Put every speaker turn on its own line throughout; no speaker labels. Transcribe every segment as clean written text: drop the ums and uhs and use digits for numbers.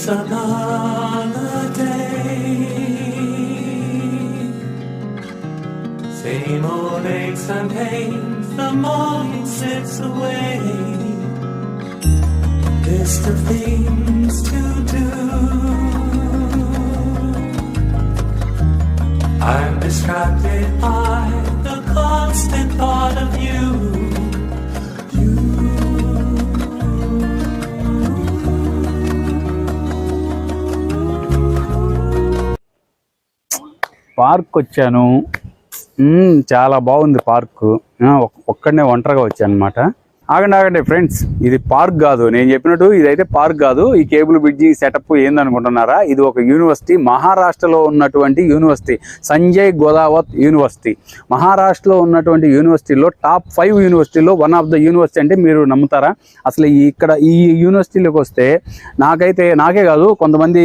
It's another day. Same old aches and pains, the morning slips away. List of things to do. I'm distracted by the constant thought of you.
Park వచ్చాను. చాలా బాగుంది park. ఒక్కడనే ఒంటరిగా వచ్చాను అనమాట. ఆగండి friends, ఇది park కాదు. నేను చెప్పినట్టు ఇదైతే పార్క్ కాదు. ఈ కేబుల్ బ్రిడ్జి సెటప్ ఏందనుకుంటున్నారా? ఇది ఒక యూనివర్సిటీ, మహారాష్ట్రలో ఉన్నటువంటి యూనివర్సిటీ, సంజయ్ గోదావత్ యూనివర్సిటీ. మహారాష్ట్రలో ఉన్నటువంటి యూనివర్సిటీలో టాప్ 5 యూనివర్సిటీలో వన్ ఆఫ్ ద యూనివర్సిటీ. అంటే మీరు నమ్ముతారా? అసలు ఇక్కడ ఈ యూనివర్సిటీలోకి వస్తే నాకే కాదు, కొంతమంది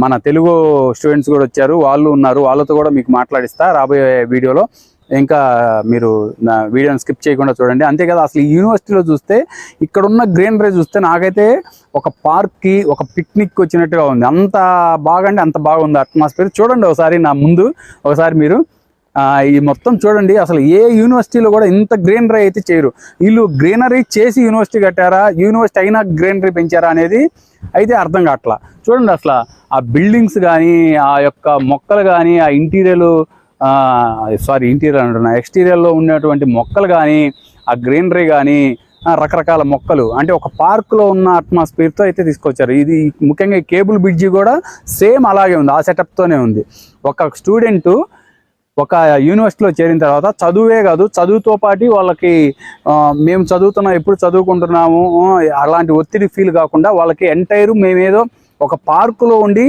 మన తెలుగు స్టూడెంట్స్ కూడా వచ్చారు, వాళ్ళు ఉన్నారు. వాళ్ళతో కూడా మీకు మాట్లాడిస్తా రాబోయే వీడియోలో. ఇంకా మీరు నా వీడియోని స్కిప్ చేయకుండా చూడండి. అంతే కదా, అసలు ఈ యూనివర్సిటీలో చూస్తే ఇక్కడున్న గ్రీనరీ చూస్తే నాకైతే ఒక పార్క్కి, ఒక పిక్నిక్ వచ్చినట్టుగా ఉంది. అంత బాగా అంటే అంత బాగుంది అట్మాస్ఫియర్. చూడండి ఒకసారి నా ముందు, ఒకసారి మీరు ఈ మొత్తం చూడండి. అసలు ఏ యూనివర్సిటీలో కూడా ఇంత గ్రీనరీ అయితే చేయరు. వీళ్ళు గ్రీనరీ చేసి యూనివర్సిటీ కట్టారా, యూనివర్సిటీ అయినా గ్రీనరీ పెంచారా అనేది అయితే అర్థం కావట్లా. చూడండి అసలు ఆ బిల్డింగ్స్ కానీ, ఆ యొక్క మొక్కలు కానీ, ఆ ఇంటీరియర్ అంటున్నా, ఎక్స్టీరియర్లో ఉన్నటువంటి మొక్కలు కానీ, ఆ గ్రీనరీ కానీ, రకరకాల మొక్కలు, అంటే ఒక పార్కులో ఉన్న అట్మాస్ఫియర్తో అయితే తీసుకొచ్చారు. ఇది ముఖ్యంగా ఈ కేబుల్ బ్రిడ్జి కూడా సేమ్ అలాగే ఉంది, ఆ సెటప్తోనే ఉంది. ఒక స్టూడెంటు ఒక యూనివర్సిటీలో చేరిన తర్వాత చదువే కాదు, చదువుతో పాటు వాళ్ళకి మేము చదువుతున్నాం, ఎప్పుడు చదువుకుంటున్నాము అలాంటి ఒత్తిడి ఫీల్ కాకుండా వాళ్ళకి ఎంటైర్ మేమేదో ఒక పార్కులో ఉండి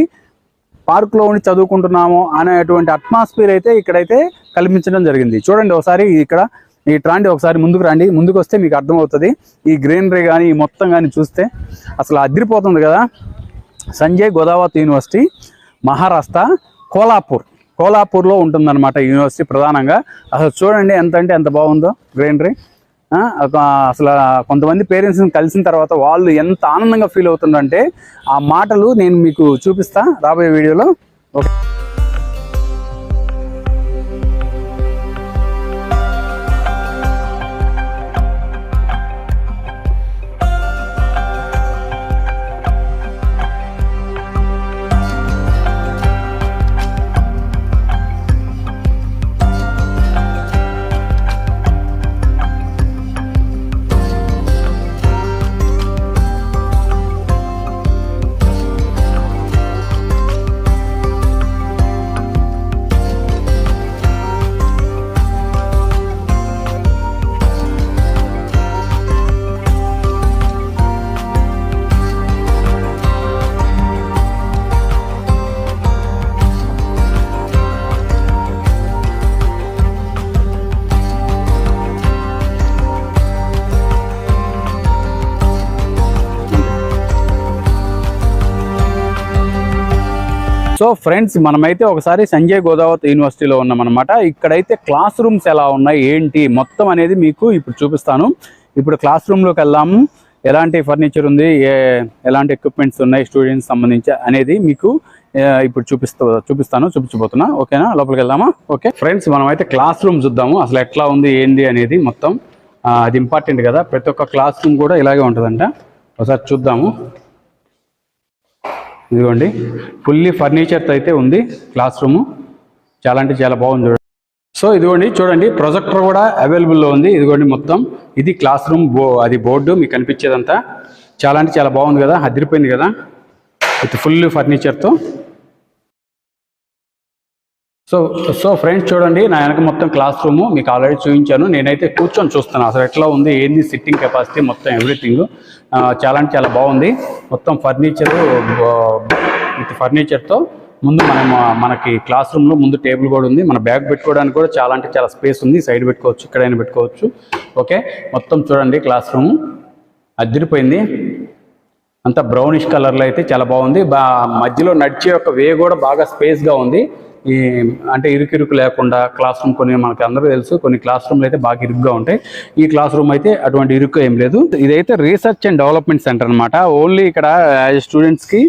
చదువుకుంటున్నాము అనేటువంటి అట్మాస్ఫియర్ అయితే ఇక్కడైతే కల్పించడం జరిగింది. చూడండి ఒకసారి ఇక్కడ రాండి, ఒకసారి ముందుకు రండి. ముందుకు వస్తే మీకు అర్థమవుతుంది. ఈ గ్రీనరీ కానీ ఈ మొత్తం కానీ చూస్తే అసలు అదిరిపోతుంది కదా. సంజయ్ గోదావత్ యూనివర్సిటీ, మహారాష్ట్ర, కోలాపూర్లో ఉంటుందన్నమాట యూనివర్సిటీ ప్రధానంగా. అసలు చూడండి ఎంత అంటే ఎంత బాగుందో గ్రీనరీ. అసలు కొంతమంది పేరెంట్స్ని కలిసిన తర్వాత వాళ్ళు ఎంత ఆనందంగా ఫీల్ అవుతుందంటే ఆ మాటలు నేను మీకు చూపిస్తా రాబోయే వీడియోలో. ఓకే, సో ఫ్రెండ్స్, మనమైతే ఒకసారి సంజయ్ గోదావత్ యూనివర్సిటీలో ఉన్నామన్నమాట. ఇక్కడైతే క్లాస్ రూమ్స్ ఎలా ఉన్నాయి ఏంటి మొత్తం అనేది మీకు ఇప్పుడు చూపిస్తాను. ఇప్పుడు క్లాస్ రూమ్లోకి వెళ్దాము. ఎలాంటి ఫర్నిచర్ ఉంది, ఎలాంటి ఎక్విప్మెంట్స్ ఉన్నాయి స్టూడెంట్స్ సంబంధించి అనేది మీకు ఇప్పుడు చూపించబోతున్నా. ఓకేనా, లోపలికి వెళ్దామా? ఓకే ఫ్రెండ్స్, మనమైతే క్లాస్ రూమ్ చూద్దాము. అసలు ఎట్లా ఉంది ఏంది అనేది మొత్తం. అది ఇంపార్టెంట్ కదా. ప్రతి ఒక్క క్లాస్ రూమ్ కూడా ఇలాగే ఉంటుందంట. ఒకసారి చూద్దాము. ఇదిగోండి, ఫుల్లీ ఫర్నిచర్తో అయితే ఉంది క్లాస్ రూము. చాలా అంటే చాలా బాగుంది చూడండి. సో ఇదిగోండి చూడండి, ప్రొజెక్టర్ కూడా అవైలబుల్లో ఉంది. ఇదిగోండి మొత్తం ఇది క్లాస్ రూమ్ అది బోర్డు మీకు కనిపించేదంతా. చాలా అంటే చాలా బాగుంది కదా, అదిరిపోయింది కదా విత్ ఫుల్ ఫర్నిచర్తో. సో ఫ్రెండ్స్ చూడండి, నా వెనక మొత్తం క్లాస్ రూము మీకు ఆల్రెడీ చూపించాను. నేనైతే కూర్చొని చూస్తాను అసలు ఎట్లా ఉంది ఏంది, సిట్టింగ్ కెపాసిటీ మొత్తం ఎవ్రీథింగ్ చాలా అంటే చాలా బాగుంది. మొత్తం ఫర్నిచర్తో ముందు మనకి క్లాస్ రూమ్లో ముందు టేబుల్ కూడా ఉంది. మన బ్యాగ్ పెట్టుకోవడానికి కూడా చాలా అంటే చాలా స్పేస్ ఉంది. సైడ్ పెట్టుకోవచ్చు, ఎక్కడైనా పెట్టుకోవచ్చు. ఓకే, మొత్తం చూడండి క్లాస్ రూము అదిరిపోయింది. అంతా బ్రౌనిష్ కలర్లో అయితే చాలా బాగుంది. మధ్యలో నడిచే ఒక వే కూడా బాగా స్పేస్గా ఉంది. ఈ అంటే ఇరుకు లేకుండా క్లాస్ రూమ్ కొన్ని మనకి అందరూ తెలుసు, కొన్ని క్లాస్ రూమ్లు అయితే బాగా ఇరుగ్గా ఉంటాయి. ఈ క్లాస్ రూమ్ అయితే అటువంటి ఇరుకు ఏం లేదు. ఇదైతే రీసెర్చ్ అండ్ డెవలప్మెంట్ సెంటర్ అనమాట. ఓన్లీ ఇక్కడ స్టూడెంట్స్కి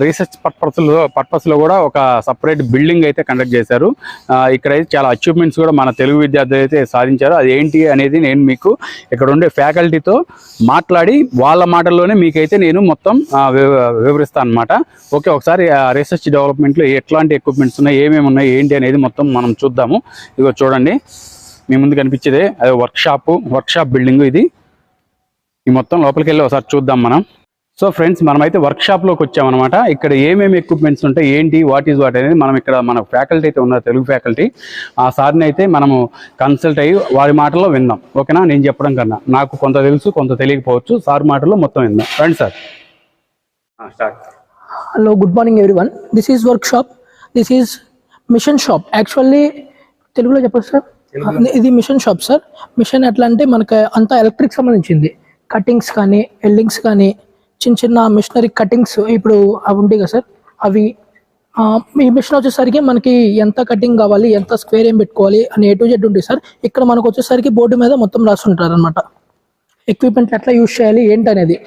రీసెర్చ్ పర్పస్లో కూడా ఒక సపరేట్ బిల్డింగ్ అయితే కండక్ట్ చేశారు. ఇక్కడైతే చాలా అచీవ్మెంట్స్ కూడా మన తెలుగు విద్యార్థులు అయితే సాధించారు. అది ఏంటి అనేది నేను మీకు ఇక్కడ ఉండే ఫ్యాకల్టీతో మాట్లాడి వాళ్ళ మాటల్లోనే మీకైతే నేను మొత్తం వివరిస్తాను అనమాట. ఓకే, ఒకసారి రీసెర్చ్ డెవలప్మెంట్లో ఎట్లాంటి ఎక్విప్మెంట్స్ ఉన్నాయి, ఏమేమి ఉన్నాయి, ఏంటి అనేది మొత్తం మనం చూద్దాము. ఇదిగో చూడండి, మీ ముందు కనిపించేదే అది వర్క్షాప్ బిల్డింగ్. ఇది ఈ మొత్తం లోపలికి వెళ్ళి ఒకసారి చూద్దాం మనం. సో ఫ్రెండ్స్, మనమైతే వర్క్షాప్లోకి వచ్చామన్నమాట. ఇక్కడ ఏమేమి ఎక్విప్మెంట్స్ ఉంటాయి, ఏంటి, వాట్ అనేది మనం ఇక్కడ మన ఫ్యాకల్టీ అయితే ఉన్నారు, తెలుగు ఫ్యాకల్టీ. ఆ సార్ని అయితే మనము కన్సల్ట్ అయ్యి వారి మాటల్లో విందాం. ఓకేనా? నేను చెప్పడం కన్నా నాకు కొంత తెలుసు, కొంత తెలియకపోవచ్చు. సార్ మాటల్లో మొత్తం విందాం. రండి sir.
Hello, good morning everyone. This is workshop. This is mission shop. Actually, తెలుగులో చెప్పండి సార్. ఇది మిషన్ షాప్ సార్. మిషన్ ఎట్లా అంటే మనకి అంతా ఎలక్ట్రిక్ సంబంధించింది. కటింగ్స్ కానీ, ఎల్డింగ్స్ కానీ, చిన్న మిషనరీ కటింగ్స్ ఇప్పుడు అవి ఉంటాయి కదా సార్, అవి. ఈ మిషన్ వచ్చేసరికి మనకి ఎంత కటింగ్ కావాలి, ఎంత స్క్వేర్ ఏం పెట్టుకోవాలి అని A to Z ఉంటుంది సార్. ఇక్కడ మనకు వచ్చేసరికి బోర్డు మీద మొత్తం రాస్తుంటారు అనమాట, ఎక్విప్మెంట్ ఎట్లా యూజ్ చేయాలి ఏంటి అనేది.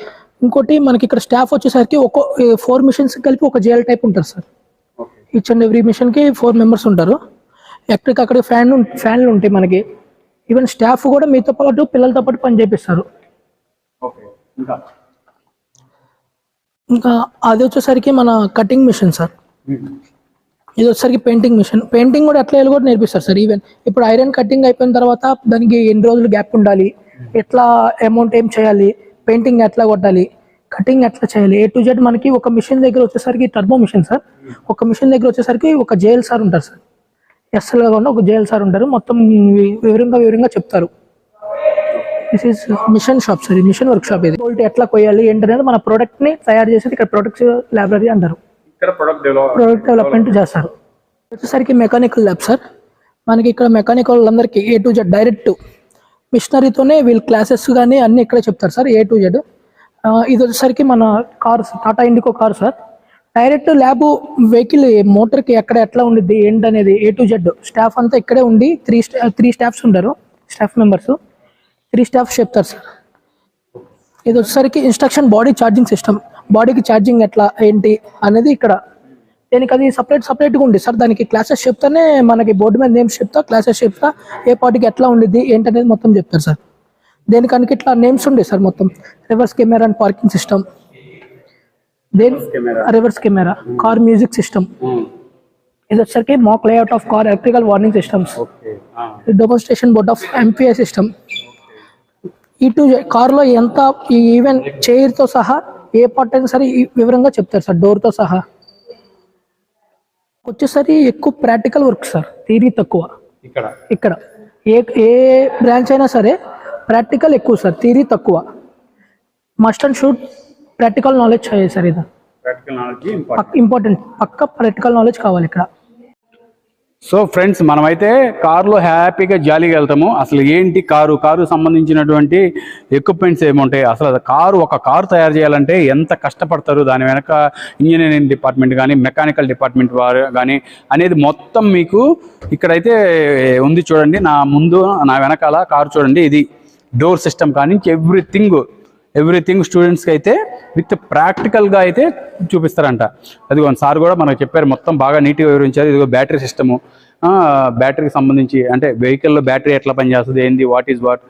ఇంకోటి మనకి ఇక్కడ స్టాఫ్ వచ్చేసరికి 4 మిషన్స్ కలిపి ఒక జేఎల్ టైప్ ఉంటారు సార్. ఈచ్ అండ్ ఎవ్రీ మిషన్కి 4 మెంబర్స్ ఉంటారు. ఎక్కడికక్కడ ఫ్యాన్లు ఉంటాయి మనకి. ఈవెన్ స్టాఫ్ కూడా మీతో పాటు పిల్లలతో పాటు పని చేపిస్తారు. ఇంకా అది వచ్చేసరికి మన కటింగ్ మిషన్ సార్. ఇది వచ్చేసరికి పెయింటింగ్ మిషన్. పెయింటింగ్ కూడా ఎట్లా వేయాలి కూడా నేర్పిస్తారు సార్. ఈవెన్ ఇప్పుడు ఐరన్ కటింగ్ అయిపోయిన తర్వాత దానికి ఎన్ని రోజులు గ్యాప్ ఉండాలి, ఎట్లా అమౌంట్ ఏం చేయాలి, పెయింటింగ్ ఎట్లా కొట్టాలి, కటింగ్ ఎట్లా చేయాలి, A to Z. మనకి ఒక మిషన్ దగ్గర వచ్చేసరికి టర్బో మిషన్ సార్. ఒక మిషన్ దగ్గర వచ్చేసరికి ఒక జేఎల్ సార్ ఉంటారు సార్. ఎస్ఎల్ గా ఉన్న ఒక జేఎల్ సార్ ఉంటారు. మొత్తం వివరంగా చెప్తారు. This is machine shop sir. Machine work shop. ఇది క్వాలిటీ ఎట్లా కొయ్యాలి ఏంటనేది మన ప్రోడక్ట్ ని తయారు చేసేది ఇక్కడ ప్రొడక్ట్స్ లైబ్రరీ అంటారు. ప్రొడక్ట్ డెవలప్మెంట్ చేస్తారు. వచ్చేసరికి మెకానికల్ ల్యాబ్ సార్. మనకి ఇక్కడ మెకానికల్ అందరికి A to Z డైరెక్ట్ మిషనరీతోనే వీళ్ళు క్లాసెస్ కానీ అన్ని ఇక్కడే చెప్తారు సార్. A to Z. ఇది వచ్చేసరికి మన cars, Tata Indigo car sir. Direct lab vehicle మోటార్కి ఎక్కడ ఎట్లా ఉండిద్ది ఏంటనేది A to Z. స్టాఫ్ అంతా ఇక్కడే ఉండి 3 స్టాఫ్స్ ఉంటారు, స్టాఫ్ మెంబర్స్. 3 స్టాఫ్స్ చెప్తారు సార్. ఇది వచ్చేసరికి ఇన్స్ట్రక్షన్ బాడీ ఛార్జింగ్ సిస్టమ్. బాడీకి ఛార్జింగ్ ఎట్లా ఏంటి అనేది ఇక్కడ. దీనికి అది సపరేట్గా ఉంది సార్. దానికి క్లాసెస్ చెప్తానే మనకి బోర్డు మీద నేమ్స్ చెప్తా, క్లాసెస్ చెప్తా, ఏ పార్టీకి ఎట్లా ఉండిద్ది ఏంటనేది మొత్తం చెప్తారు సార్. దేనికనికి ఇట్లా నేమ్స్ ఉండే సార్ మొత్తం. Reverse camera and parking system, reverse camera, car music system. ఇది వచ్చేసరికి mock layout of car, electrical warning systems, demonstration board of MPI system. ఈ టు కార్లో ఎంత ఈవెన్ చైర్తో సహా ఏ పార్ట్ అయినా సరే వివరంగా చెప్తారు సార్, డోర్తో సహా. వచ్చేసరి ఎక్కువ ప్రాక్టికల్ వర్క్ సార్, థియరీ తక్కువ. ఇక్కడ ఏ బ్రాంచ్ అయినా సరే ప్రాక్టికల్ ఎక్కువ సార్, థియరీ తక్కువ. Must and should practical knowledge చేయాలి సార్. ఇది ఇంపార్టెంట్, పక్క ప్రాక్టికల్ నాలెడ్జ్ కావాలి ఇక్కడ.
సో ఫ్రెండ్స్, మనమైతే కారులో హ్యాపీగా జాలీగా వెళ్తాము. అసలు ఏంటి కారు సంబంధించినటువంటి ఎక్విప్మెంట్స్ ఏముంటాయి, అసలు ఒక కారు తయారు చేయాలంటే ఎంత కష్టపడతారు, దాని వెనక ఇంజనీరింగ్ డిపార్ట్మెంట్ కానీ, మెకానికల్ డిపార్ట్మెంట్ వారు కానీ అనేది మొత్తం మీకు ఇక్కడైతే ఉంది. చూడండి, నా వెనకాల కారు చూడండి. ఇది డోర్ సిస్టమ్ కానీ ఎవ్రీథింగ్ స్టూడెంట్స్కి అయితే విత్ ప్రాక్టికల్గా అయితే చూపిస్తారంట. అది సార్ కూడా మనకు చెప్పారు, మొత్తం బాగా నీట్గా వివరించారు. ఇదిగో బ్యాటరీ సిస్టము, బ్యాటరీకి సంబంధించి అంటే వెహికల్లో బ్యాటరీ ఎట్లా పనిచేస్తుంది, ఏంది, వాట్ ఈజ్ వాట్.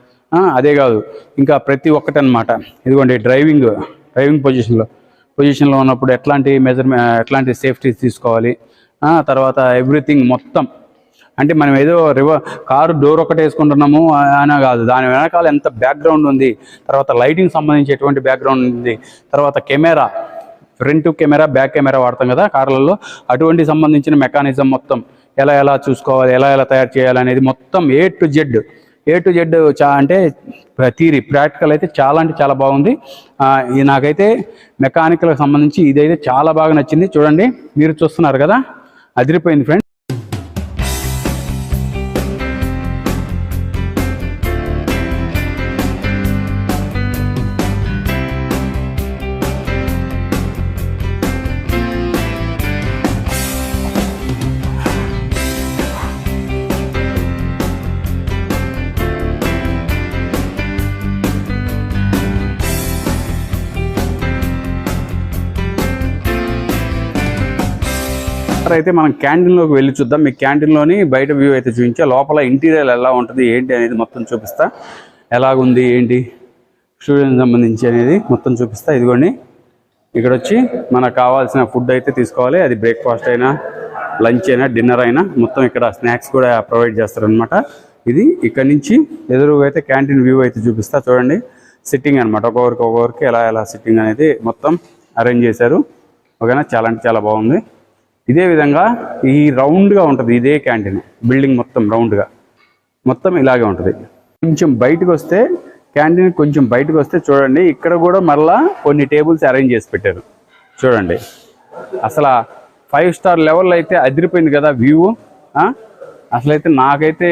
అదే కాదు, ఇంకా ప్రతి ఒక్కటి అనమాట. ఇదిగోండి డ్రైవింగ్ పొజిషన్లో ఉన్నప్పుడు ఎట్లాంటి సేఫ్టీ తీసుకోవాలి, తర్వాత ఎవ్రీథింగ్ మొత్తం. అంటే మనం ఏదో కారు డోర్ ఒకటి వేసుకుంటున్నాము అనే కాదు, దాని వెనకాల ఎంత బ్యాక్గ్రౌండ్ ఉంది, తర్వాత లైటింగ్ సంబంధించి ఎటువంటి బ్యాక్గ్రౌండ్ ఉంది, తర్వాత camera, front camera, back camera వాడతాం కదా కార్లలో, అటువంటి సంబంధించిన మెకానిజం మొత్తం ఎలా చూసుకోవాలి, ఎలా తయారు చేయాలి అనేది మొత్తం A to Z అంటే థియరీ, ప్రాక్టికల్ అయితే చాలా బాగుంది. నాకైతే మెకానికల్కి సంబంధించి ఇదైతే చాలా బాగా నచ్చింది. చూడండి, మీరు చూస్తున్నారు కదా, అదిరిపోయింది ఫ్రెండ్స్. ఒకసారి అయితే మనం క్యాంటీన్లోకి వెళ్ళి చూద్దాం. మీకు క్యాంటీన్లోని బయట వ్యూ అయితే చూపించా, లోపల ఇంటీరియర్ ఎలా ఉంటుంది ఏంటి అనేది మొత్తం చూపిస్తా. ఎలాగుంది ఏంటి స్టూడెంట్ సంబంధించి అనేది మొత్తం చూపిస్తా. ఇదిగోండి, ఇక్కడ వచ్చి మనకు కావాల్సిన ఫుడ్ అయితే తీసుకోవాలి. అది బ్రేక్ఫాస్ట్ అయినా, లంచ్ అయినా, డిన్నర్ అయినా మొత్తం ఇక్కడ స్నాక్స్ కూడా ప్రొవైడ్ చేస్తారనమాట. ఇది ఇక్కడ నుంచి ఎదురుగా అయితే క్యాంటీన్ వ్యూ అయితే చూపిస్తా. చూడండి, సిట్టింగ్ అనమాట, ఒక్కొక్కరికి ఎలా సిట్టింగ్ అనేది మొత్తం అరేంజ్ చేశారు. ఓకేనా, చాలా అంటే చాలా బాగుంది. ఇదే విధంగా ఈ రౌండ్గా ఉంటుంది ఇదే క్యాంటీన్, బిల్డింగ్ మొత్తం రౌండ్గా మొత్తం ఇలాగే ఉంటుంది. కొంచెం బయటకు వస్తే క్యాంటీన్ కొంచెం బయటకు వస్తే చూడండి, ఇక్కడ కూడా మళ్ళా కొన్ని టేబుల్స్ అరేంజ్ చేసి పెట్టారు. చూడండి, అసలు 5 స్టార్ లెవెల్ అయితే అదిరిపోయింది కదా వ్యూ. అసలైతే నాకైతే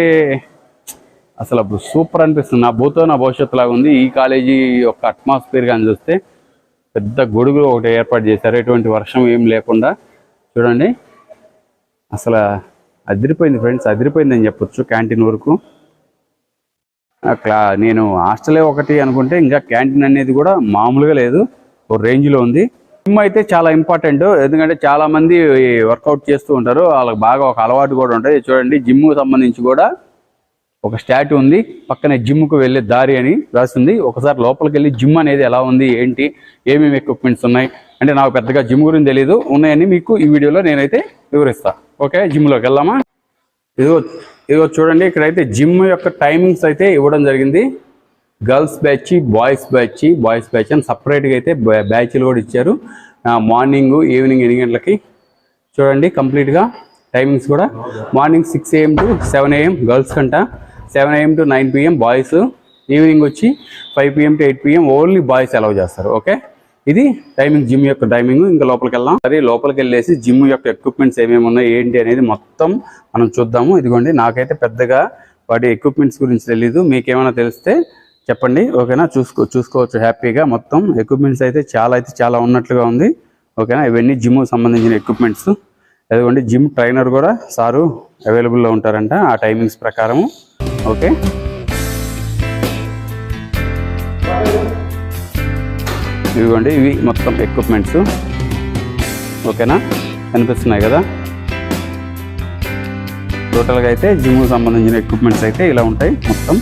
అసలు సూపర్ అనిపిస్తుంది. నా భూతో నా భవిష్యత్తు లాగా ఉంది. ఈ కాలేజీ యొక్క అట్మాస్ఫియర్ కానీ చూస్తే పెద్ద గొడుగు ఒకటి ఏర్పాటు చేశారు, ఎటువంటి వర్షం ఏం లేకుండా. చూడండి, అసలు అదిరిపోయింది ఫ్రెండ్స్, అదిరిపోయిందని చెప్పొచ్చు క్యాంటీన్ వరకు. నేను హాస్టలే ఒకటి అనుకుంటే ఇంకా క్యాంటీన్ అనేది కూడా మామూలుగా లేదు, ఒక రేంజ్లో ఉంది. జిమ్ అయితే చాలా ఇంపార్టెంట్, ఎందుకంటే చాలా మంది వర్కౌట్ చేస్తూ ఉంటారు, వాళ్ళకి బాగా ఒక అలవాటు కూడా ఉంటుంది. చూడండి, జిమ్కు సంబంధించి కూడా ఒక స్టాట్యూ ఉంది, పక్కనే జిమ్కు వెళ్ళే దారి అని రాసింది. ఒకసారి లోపలికి వెళ్ళి జిమ్ అనేది ఎలా ఉంది ఏంటి, ఏమేమి ఎక్విప్మెంట్స్ ఉన్నాయి అంటే నాకు పెద్దగా జిమ్ గురించి తెలియదు, ఉన్నాయని మీకు ఈ వీడియోలో నేనైతే వివరిస్తా. ఓకే, జిమ్లోకి వెళ్దామా? ఇదిగో చూడండి, ఇక్కడైతే జిమ్ యొక్క టైమింగ్స్ అయితే ఇవ్వడం జరిగింది. గర్ల్స్ బ్యాచ్, బాయ్స్ బ్యాచ్ అని సపరేట్గా అయితే బ్యాచ్లు కూడా ఇచ్చారు. మార్నింగ్ ఈవినింగ్ 8 గంటలకి. చూడండి, కంప్లీట్గా టైమింగ్స్ కూడా morning 6 AM to 7 AM girls కంట, 7 AM to 9 PM boys, evening వచ్చి 5 PM to 8 PM only boys allow చేస్తారు. ఓకే, ఇది టైమింగ్, జిమ్ యొక్క టైమింగ్. ఇంకా లోపలికి వెళ్దాం. సరే, లోపలికి వెళ్ళేసి జిమ్ యొక్క ఎక్విప్మెంట్స్ ఏమేమి ఉన్నాయి ఏంటి అనేది మొత్తం మనం చూద్దాము. ఇదిగోండి, నాకైతే పెద్దగా వాటి ఎక్విప్మెంట్స్ గురించి తెలీదు, మీకేమైనా తెలిస్తే చెప్పండి. ఓకేనా, చూసుకోవచ్చు హ్యాపీగా. మొత్తం ఎక్విప్మెంట్స్ అయితే చాలా ఉన్నట్లుగా ఉంది. ఓకేనా, ఇవన్నీ జిమ్ సంబంధించిన ఎక్విప్మెంట్స్. అదిగోండి, జిమ్ ట్రైనర్ కూడా సారు అవైలబుల్లో ఉంటారంట ఆ టైమింగ్స్ ప్రకారము. ఓకే, ఇదిగోండి, ఇవి మొత్తం ఎక్విప్మెంట్స్. ఓకేనా, కనిపిస్తున్నాయి కదా. టోటల్గా అయితే జిమ్ సంబంధించిన ఎక్విప్మెంట్స్ అయితే ఇలా ఉంటాయి మొత్తం.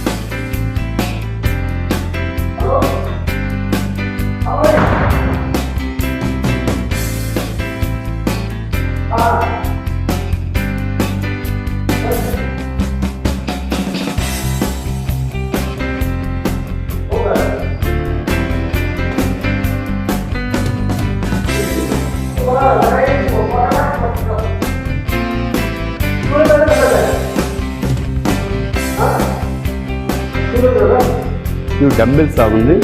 ఇది డంబెల్స్ లాగుంది.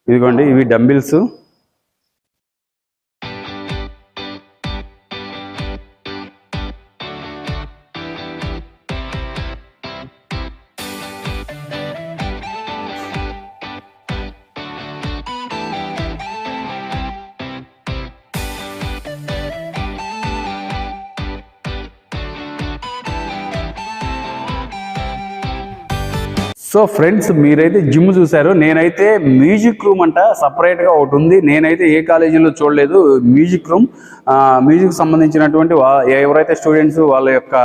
ఇదిగోండి, ఇవి డంబెల్స్. సో ఫ్రెండ్స్, మీరైతే జిమ్ చూశారు. నేనైతే మ్యూజిక్ రూమ్ అంట సపరేట్గా ఒకటి ఉంది. నేనైతే ఏ కాలేజీలో చూడలేదు మ్యూజిక్ రూమ్. మ్యూజిక్ సంబంధించినటువంటి ఎవరైతే స్టూడెంట్స్ వాళ్ళ యొక్క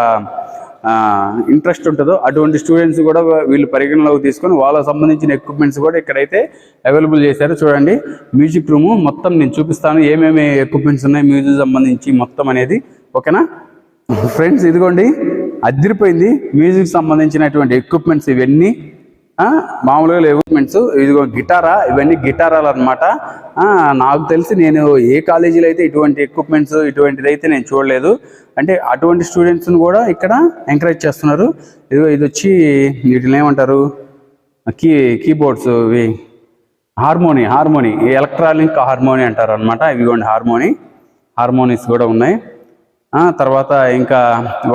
ఇంట్రెస్ట్ ఉంటుందో అటువంటి స్టూడెంట్స్ కూడా వీళ్ళు పరిగణలోకి తీసుకొని వాళ్ళకి సంబంధించిన ఎక్విప్మెంట్స్ కూడా ఇక్కడైతే అవైలబుల్ చేశారు. చూడండి, మ్యూజిక్ రూము మొత్తం నేను చూపిస్తాను, ఏమేమి ఎక్విప్మెంట్స్ ఉన్నాయి మ్యూజిక్ సంబంధించి మొత్తం అనేది. ఓకేనా ఫ్రెండ్స్, ఇదిగోండి, అదిరిపోయింది మ్యూజిక్ సంబంధించినటువంటి ఎక్విప్మెంట్స్ ఇవన్నీ. మామూలుగా ఎక్విప్మెంట్స్. ఇదిగో గిటారా, ఇవన్నీ గిటారాలు అనమాట. నాకు తెలిసి నేను ఏ కాలేజీలో అయితే ఇటువంటి ఎక్విప్మెంట్స్ ఇటువంటిది అయితే నేను చూడలేదు. అంటే అటువంటి స్టూడెంట్స్ని కూడా ఇక్కడ ఎంకరేజ్ చేస్తున్నారు. ఇదిగో ఇది వచ్చి వీటిని ఏమంటారు, కీబోర్డ్స్, ఇవి హార్మోని ఎలక్ట్రానిక్ హార్మోని అంటారు అనమాట. ఇవిగోండి హార్మోనీస్ కూడా ఉన్నాయి. తర్వాత ఇంకా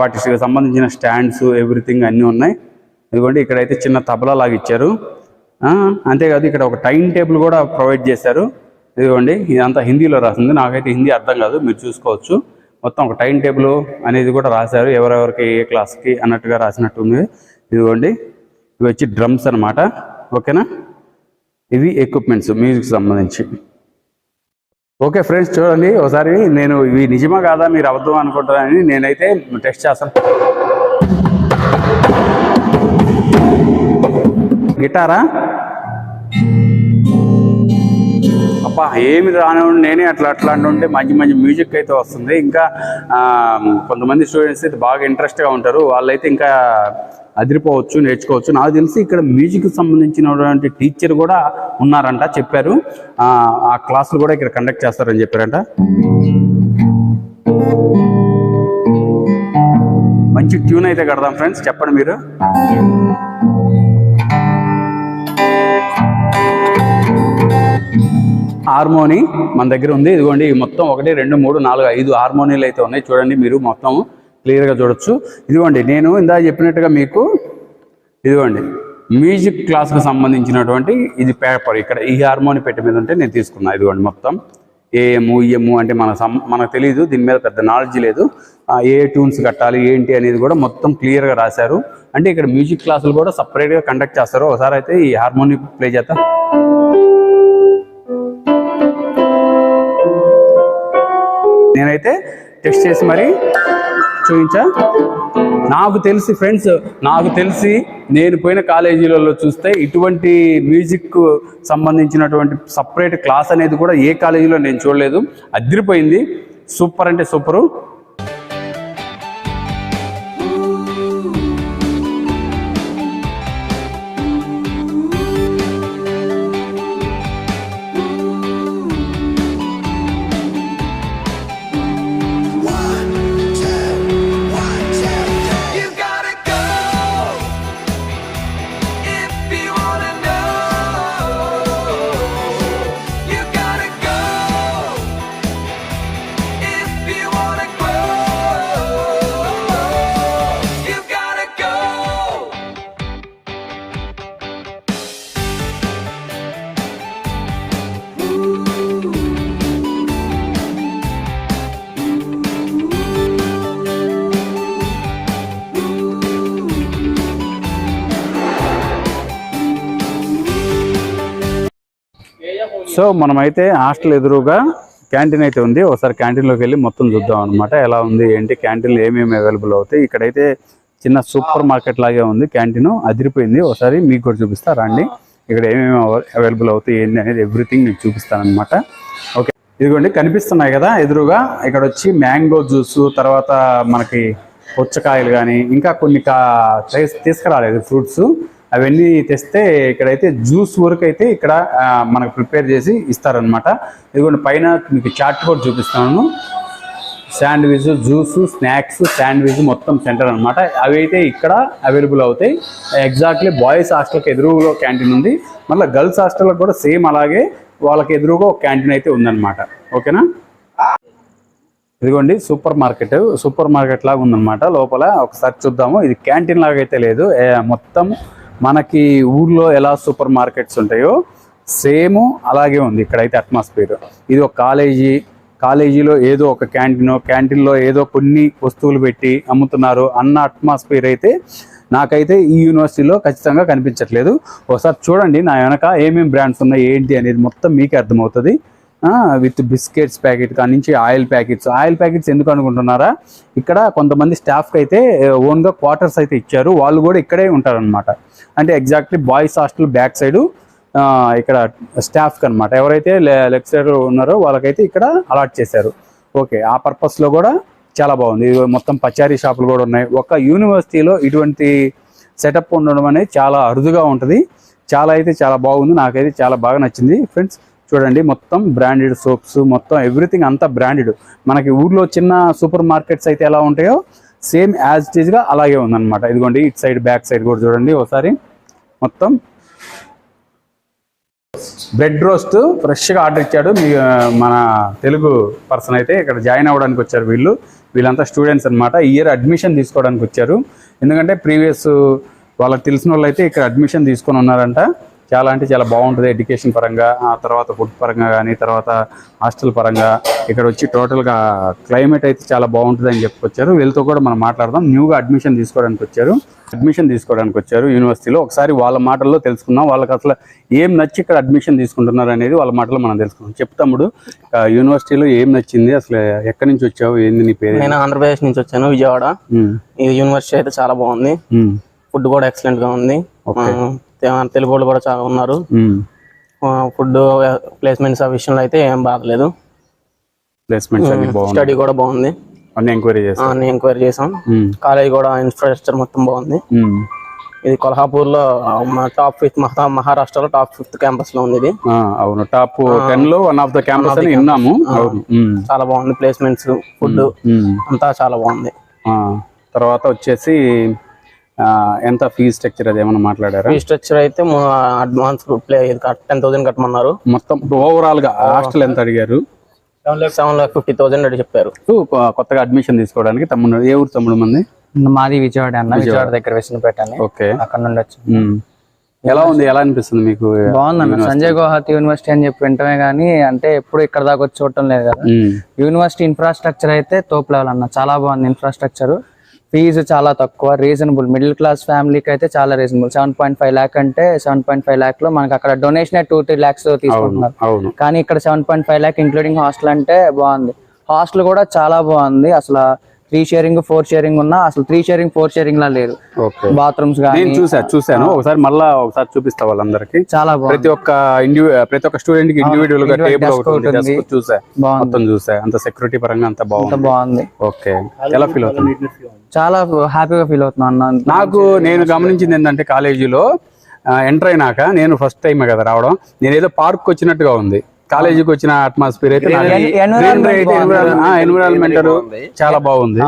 వాటికి సంబంధించిన స్టాండ్స్ ఎవ్రీథింగ్ అన్నీ ఉన్నాయి. ఇదిగోండి, ఇక్కడైతే చిన్న తబలా లాగా ఇచ్చారు. అంతేకాదు ఇక్కడ ఒక టైం టేబుల్ కూడా ప్రొవైడ్ చేశారు. ఇదిగోండి, ఇదంతా హిందీలో రాసింది, నాకైతే హిందీ అర్థం కాదు, మీరు చూసుకోవచ్చు. మొత్తం ఒక టైం టేబుల్ అనేది కూడా రాశారు, ఎవరెవరికి ఏ క్లాస్కి అన్నట్టుగా రాసినట్టుంది. ఇదిగోండి ఇవి వచ్చి డ్రమ్స్ అనమాట. ఓకేనా, ఇవి ఎక్విప్మెంట్స్ మ్యూజిక్ సంబంధించి. ఓకే ఫ్రెండ్స్, చూడండి ఒకసారి నేను ఇవి నిజమా కాదా మీరు అబద్ధం అనుకుంటారని నేనైతే టెస్ట్ చేస్తాను. గిటారా అబ్బా, ఏమి రానివ్వండి, నేనే అట్లా అంటుంటే మంచి మంచి మ్యూజిక్ అయితే వస్తుంది. ఇంకా కొంతమంది స్టూడెంట్స్ అయితే బాగా ఇంట్రెస్ట్గా ఉంటారు, వాళ్ళైతే ఇంకా అదిరిపోవచ్చు, నేర్చుకోవచ్చు. నాకు తెలిసి ఇక్కడ మ్యూజిక్ సంబంధించినటువంటి టీచర్ కూడా ఉన్నారంట, చెప్పారు. ఆ క్లాసులు కూడా ఇక్కడ కండక్ట్ చేస్తారని చెప్పారంట. మంచి ట్యూన్ అయితే కడదాం ఫ్రెండ్స్, చెప్పండి మీరు. హార్మోని మన దగ్గర ఉంది. ఇదిగోండి మొత్తం 1 2 3 4 5 హార్మోనీలు అయితే ఉన్నాయి. చూడండి మీరు మొత్తం క్లియర్గా చూడొచ్చు. ఇదిగోండి నేను ఇందాక చెప్పినట్టుగా మీకు ఇదిగోండి మ్యూజిక్ క్లాస్కి సంబంధించినటువంటి ఇది పేపర్ ఇక్కడ ఈ హార్మోని పెట్టి మీద ఉంటే నేను తీసుకున్నా. ఇదిగోండి మొత్తం ఏఎము ఈఎము అంటే మనకు తెలియదు, దీని మీద పెద్ద నాలెడ్జ్ లేదు. ఏ ట్యూన్స్ కట్టాలి ఏంటి అనేది కూడా మొత్తం క్లియర్గా రాశారు. అంటే ఇక్కడ మ్యూజిక్ క్లాసులు కూడా సపరేట్గా కండక్ట్ చేస్తారు. ఒకసారి అయితే ఈ హార్మోని ప్లే చేద్దాం. నేనైతే టెస్ట్ చేసి మరి చూపించా. నాకు తెలిసి ఫ్రెండ్స్, నేను పోయిన కాలేజీలలో చూస్తే ఇటువంటి మ్యూజిక్ సంబంధించినటువంటి సపరేట్ క్లాస్ అనేది కూడా ఏ కాలేజీలో నేను చూడలేదు. అదిరిపోయింది, సూపర్ అంటే సూపరు. సో మనమైతే హాస్టల్ ఎదురుగా క్యాంటీన్ అయితే ఉంది. ఒకసారి క్యాంటీన్లోకి వెళ్ళి మొత్తం చూద్దాం అనమాట, ఎలా ఉంది ఏంటి, క్యాంటీన్లో ఏమేమి అవైలబుల్ అవుతాయి. ఇక్కడైతే చిన్న సూపర్ మార్కెట్ లాగే ఉంది క్యాంటీన్, అదిరిపోయింది. ఒకసారి మీకు కూడా చూపిస్తా రండి. ఇక్కడ ఏమేమి అవైలబుల్ అవుతాయి ఏంటి అనేది ఎవ్రీథింగ్ మీకు చూపిస్తాను అనమాట. ఓకే, ఇదిగోండి కనిపిస్తున్నాయి కదా ఎదురుగా. ఇక్కడ వచ్చి మ్యాంగో జ్యూస్, తర్వాత మనకి పుచ్చకాయలు కానీ ఇంకా కొన్ని తీసుకురాలేదు ఫ్రూట్స్, అవన్నీ తెస్తే ఇక్కడైతే జ్యూస్ వరకు అయితే ఇక్కడ మనకు ప్రిపేర్ చేసి ఇస్తారనమాట. ఇదిగోండి పైన మీకు చాట్ కూడా చూపిస్తాను. శాండ్విచ్, జ్యూస్, స్నాక్స్, శాండ్విచ్ మొత్తం సెంటర్ అనమాట. అవి అయితే ఇక్కడ అవైలబుల్ అవుతాయి. ఎగ్జాక్ట్లీ బాయ్స్ హాస్టల్కి ఎదురుగా క్యాంటీన్ ఉంది, మళ్ళీ గర్ల్స్ హాస్టల్కి కూడా సేమ్ అలాగే వాళ్ళకి ఎదురుగా ఒక క్యాంటీన్ అయితే ఉందన్నమాట. ఓకేనా, ఇదిగోండి సూపర్ మార్కెట్ లాగా ఉందన్నమాట. లోపల ఒకసారి చూద్దాము. ఇది క్యాంటీన్ లాగా అయితే లేదు, మొత్తం మనకి ఊర్లో ఎలా సూపర్ మార్కెట్స్ ఉంటాయో సేమ్ అలాగే ఉంది ఇక్కడైతే అట్మాస్ఫియర్. ఇది ఒక కాలేజీలో ఏదో ఒక క్యాంటీన్లో ఏదో కొన్ని వస్తువులు పెట్టి అమ్ముతున్నారు అన్న అట్మాస్ఫియర్ అయితే నాకైతే ఈ యూనివర్సిటీలో ఖచ్చితంగా కనిపించట్లేదు. ఒకసారి చూడండి నా వెనక ఏమేమి బ్రాండ్స్ ఉన్నాయి ఏంటి అనేది మొత్తం మీకే అర్థమవుతుంది. విత్ బిస్కెట్స్ ప్యాకెట్ కానీ నుంచి ఆయిల్ ప్యాకెట్స్ ఎందుకు అనుకుంటున్నారా, ఇక్కడ కొంతమంది స్టాఫ్కి అయితే ఓన్గా క్వార్టర్స్ అయితే ఇచ్చారు, వాళ్ళు కూడా ఇక్కడే ఉంటారనమాట. అంటే exactly boys hostel back side ఇక్కడ స్టాఫ్కి అనమాట, ఎవరైతే లెక్చరర్ ఉన్నారో వాళ్ళకైతే ఇక్కడ అలాట్ చేశారు. ఓకే, ఆ పర్పస్లో కూడా చాలా బాగుంది. మొత్తం పచారీ షాపులు కూడా ఉన్నాయి. ఒక యూనివర్సిటీలో ఇటువంటి సెటప్ ఉండడం అనేది చాలా అరుదుగా ఉంటుంది. చాలా బాగుంది, నాకైతే చాలా బాగా నచ్చింది ఫ్రెండ్స్. చూడండి మొత్తం బ్రాండెడ్ సోప్స్, మొత్తం ఎవ్రీథింగ్ అంతా బ్రాండెడ్. మనకి ఊర్లో చిన్న సూపర్ మార్కెట్స్ అయితే ఎలా ఉంటాయో సేమ్ యాజ్ ఇట్ ఈజ్గా అలాగే ఉందన్నమాట. ఇదిగోండి ఇటు సైడ్ బ్యాక్ సైడ్ కూడా చూడండి ఒకసారి. మొత్తం బ్రెడ్ రోస్ట్ ఫ్రెష్గా ఆర్డర్ ఇచ్చాడు మన తెలుగు పర్సన్ అయితే. ఇక్కడ జాయిన్ అవ్వడానికి వచ్చారు వీళ్ళంతా స్టూడెంట్స్ అనమాట. ఈ ఇయర్ అడ్మిషన్ తీసుకోవడానికి వచ్చారు, ఎందుకంటే ప్రీవియస్ వాళ్ళకి తెలిసిన వాళ్ళు అయితే ఇక్కడ అడ్మిషన్ తీసుకొని ఉన్నారంట. చాలా అంటే చాలా బాగుంటుంది ఎడ్యుకేషన్ పరంగా, ఆ తర్వాత ఫుడ్ పరంగా కానీ, తర్వాత హాస్టల్ పరంగా. ఇక్కడ వచ్చి టోటల్గా క్లైమేట్ అయితే చాలా బాగుంటుంది అని చెప్పుకొచ్చారు. వీళ్ళతో కూడా మనం మాట్లాడదాం. న్యూగా అడ్మిషన్ తీసుకోవడానికి వచ్చారు యూనివర్సిటీలో. ఒకసారి వాళ్ళ మాటల్లో తెలుసుకుందాం. వాళ్ళకి అసలు ఏం నచ్చి ఇక్కడ అడ్మిషన్ తీసుకుంటున్నారు అనేది వాళ్ళ మాటల్లో మనం తెలుసుకుందాం. చెప్తాముడు, యూనివర్సిటీలో ఏం నచ్చింది, అసలు ఎక్కడి నుంచి వచ్చావు, ఏంది నీ పేరు?
నేను ఆంధ్రప్రదేశ్ నుంచి వచ్చాను, విజయవాడ. ఈ యూనివర్సిటీ అయితే చాలా బాగుంది, ఫుడ్ కూడా ఎక్సలెంట్ గా ఉంది, తెలుగు వాళ్ళు కూడా చాలా ఉన్నారు. ఫుడ్ ప్లేస్మెంట్స్ ఆ విషయంలో అయితే ఏం బాగలేదు.
ప్లేస్మెంట్స్
స్టడీ కూడా బాగుంది,
అన్ని
ఎంక్వైరీ చేసాం. కాలేజ్ కూడా ఇన్ఫ్రాస్ట్రక్చర్ మొత్తం బాగుంది. ఇది కొల్హాపూర్ లో టాప్ 5 మహారాష్ట్రలో టాప్ 5th క్యాంపస్ లో ఉంది ఇది.
అవును, టాప్ 10 లో వన్ ఆఫ్ ద క్యాంపస్ అని విన్నాము.
చాలా బాగుంది, ప్లేస్మెంట్స్, ఫుడ్ అంతా చాలా బాగుంది.
తర్వాత వచ్చేసి ఎంత ఫీజ్ స్ట్రక్చర్ అది ఏమన్నా మాట్లాడారా?
ఫీజ్ స్ట్రక్చర్ అయితే అడ్వాన్స్ 10,000 కట్టమన్నారు.
మొత్తం ఓవరాల్ గా హాస్టల్ ఎంత అడిగారు?
7,50,000 అని చెప్పారు.
కొత్తగా అడ్మిషన్ తీసుకోవడానికి. తమ్ముడు ఏ ఊరు తమ్ముడు మంది?
మాది విజయవాడ అన్న, విజయవాడ దగ్గర విష్ణుపేట అని.
ఓకే,
అక్కడ నుండి వచ్చి.
ఎలా ఉంది, ఎలా అనిపిస్తుంది మీకు?
బాగుందన్న, సంజయ్ గౌహతి యూనివర్సిటీ అని చెప్పి వింటమే గానీ అంటే ఎప్పుడు ఇక్కడ దాకా వచ్చి చూడటం లేదు కదా. యూనివర్సిటీ ఇన్ఫ్రాస్ట్రక్చర్ అయితే తోపు లెవెల్ అన్న, చాలా బాగుంది ఇన్ఫ్రాస్ట్రక్చర్. ఫీజు చాలా తక్కువ, రీజనబుల్. మిడిల్ క్లాస్ ఫ్యామిలీకి అయితే చాలా రీజనబుల్. 7.5 lakh అంటే 7.5 lakh లో మనకి అక్కడ డొనేషన్ 2-3 lakhs తీసుకుంటున్నారు. కానీ ఇక్కడ 7.5 lakh ఇంక్లూడింగ్ హాస్టల్ అంటే బాగుంది. హాస్టల్ కూడా చాలా బాగుంది. అసలు 3 sharing 4 sharing ఉన్నా అసలు 3 sharing 4 sharing లా లేదు. బాత్రూమ్స్ గానీ
చూసాను. ఒకసారి చూపిస్తా వాళ్ళందరికి.
చాలా బాగుంది.
ప్రతి ఒక్క స్టూడెంట్ కి ఇండివిడ్యువల్ గా టేబుల్ మొత్తం చూసా. అంత సెక్యూరిటీ పరంగా అంత బాగుంది. ఓకే, ఎలా ఫీల్ అవుతుంది?
చాలా హ్యాపీగా ఫీల్ అవుతున్నాను.
నేను గమనించింది ఏంటంటే, కాలేజీలో ఎంటర్ అయినాక నేను ఫస్ట్ టైం కదా రావడం, నేను ఏదో పార్క్ వచ్చినట్టుగా ఉంది. కాలేజీకి వచ్చిన అట్మాస్ఫియర్ అయితే ఎన్విరాన్మెంటల్ చాలా బాగుంది.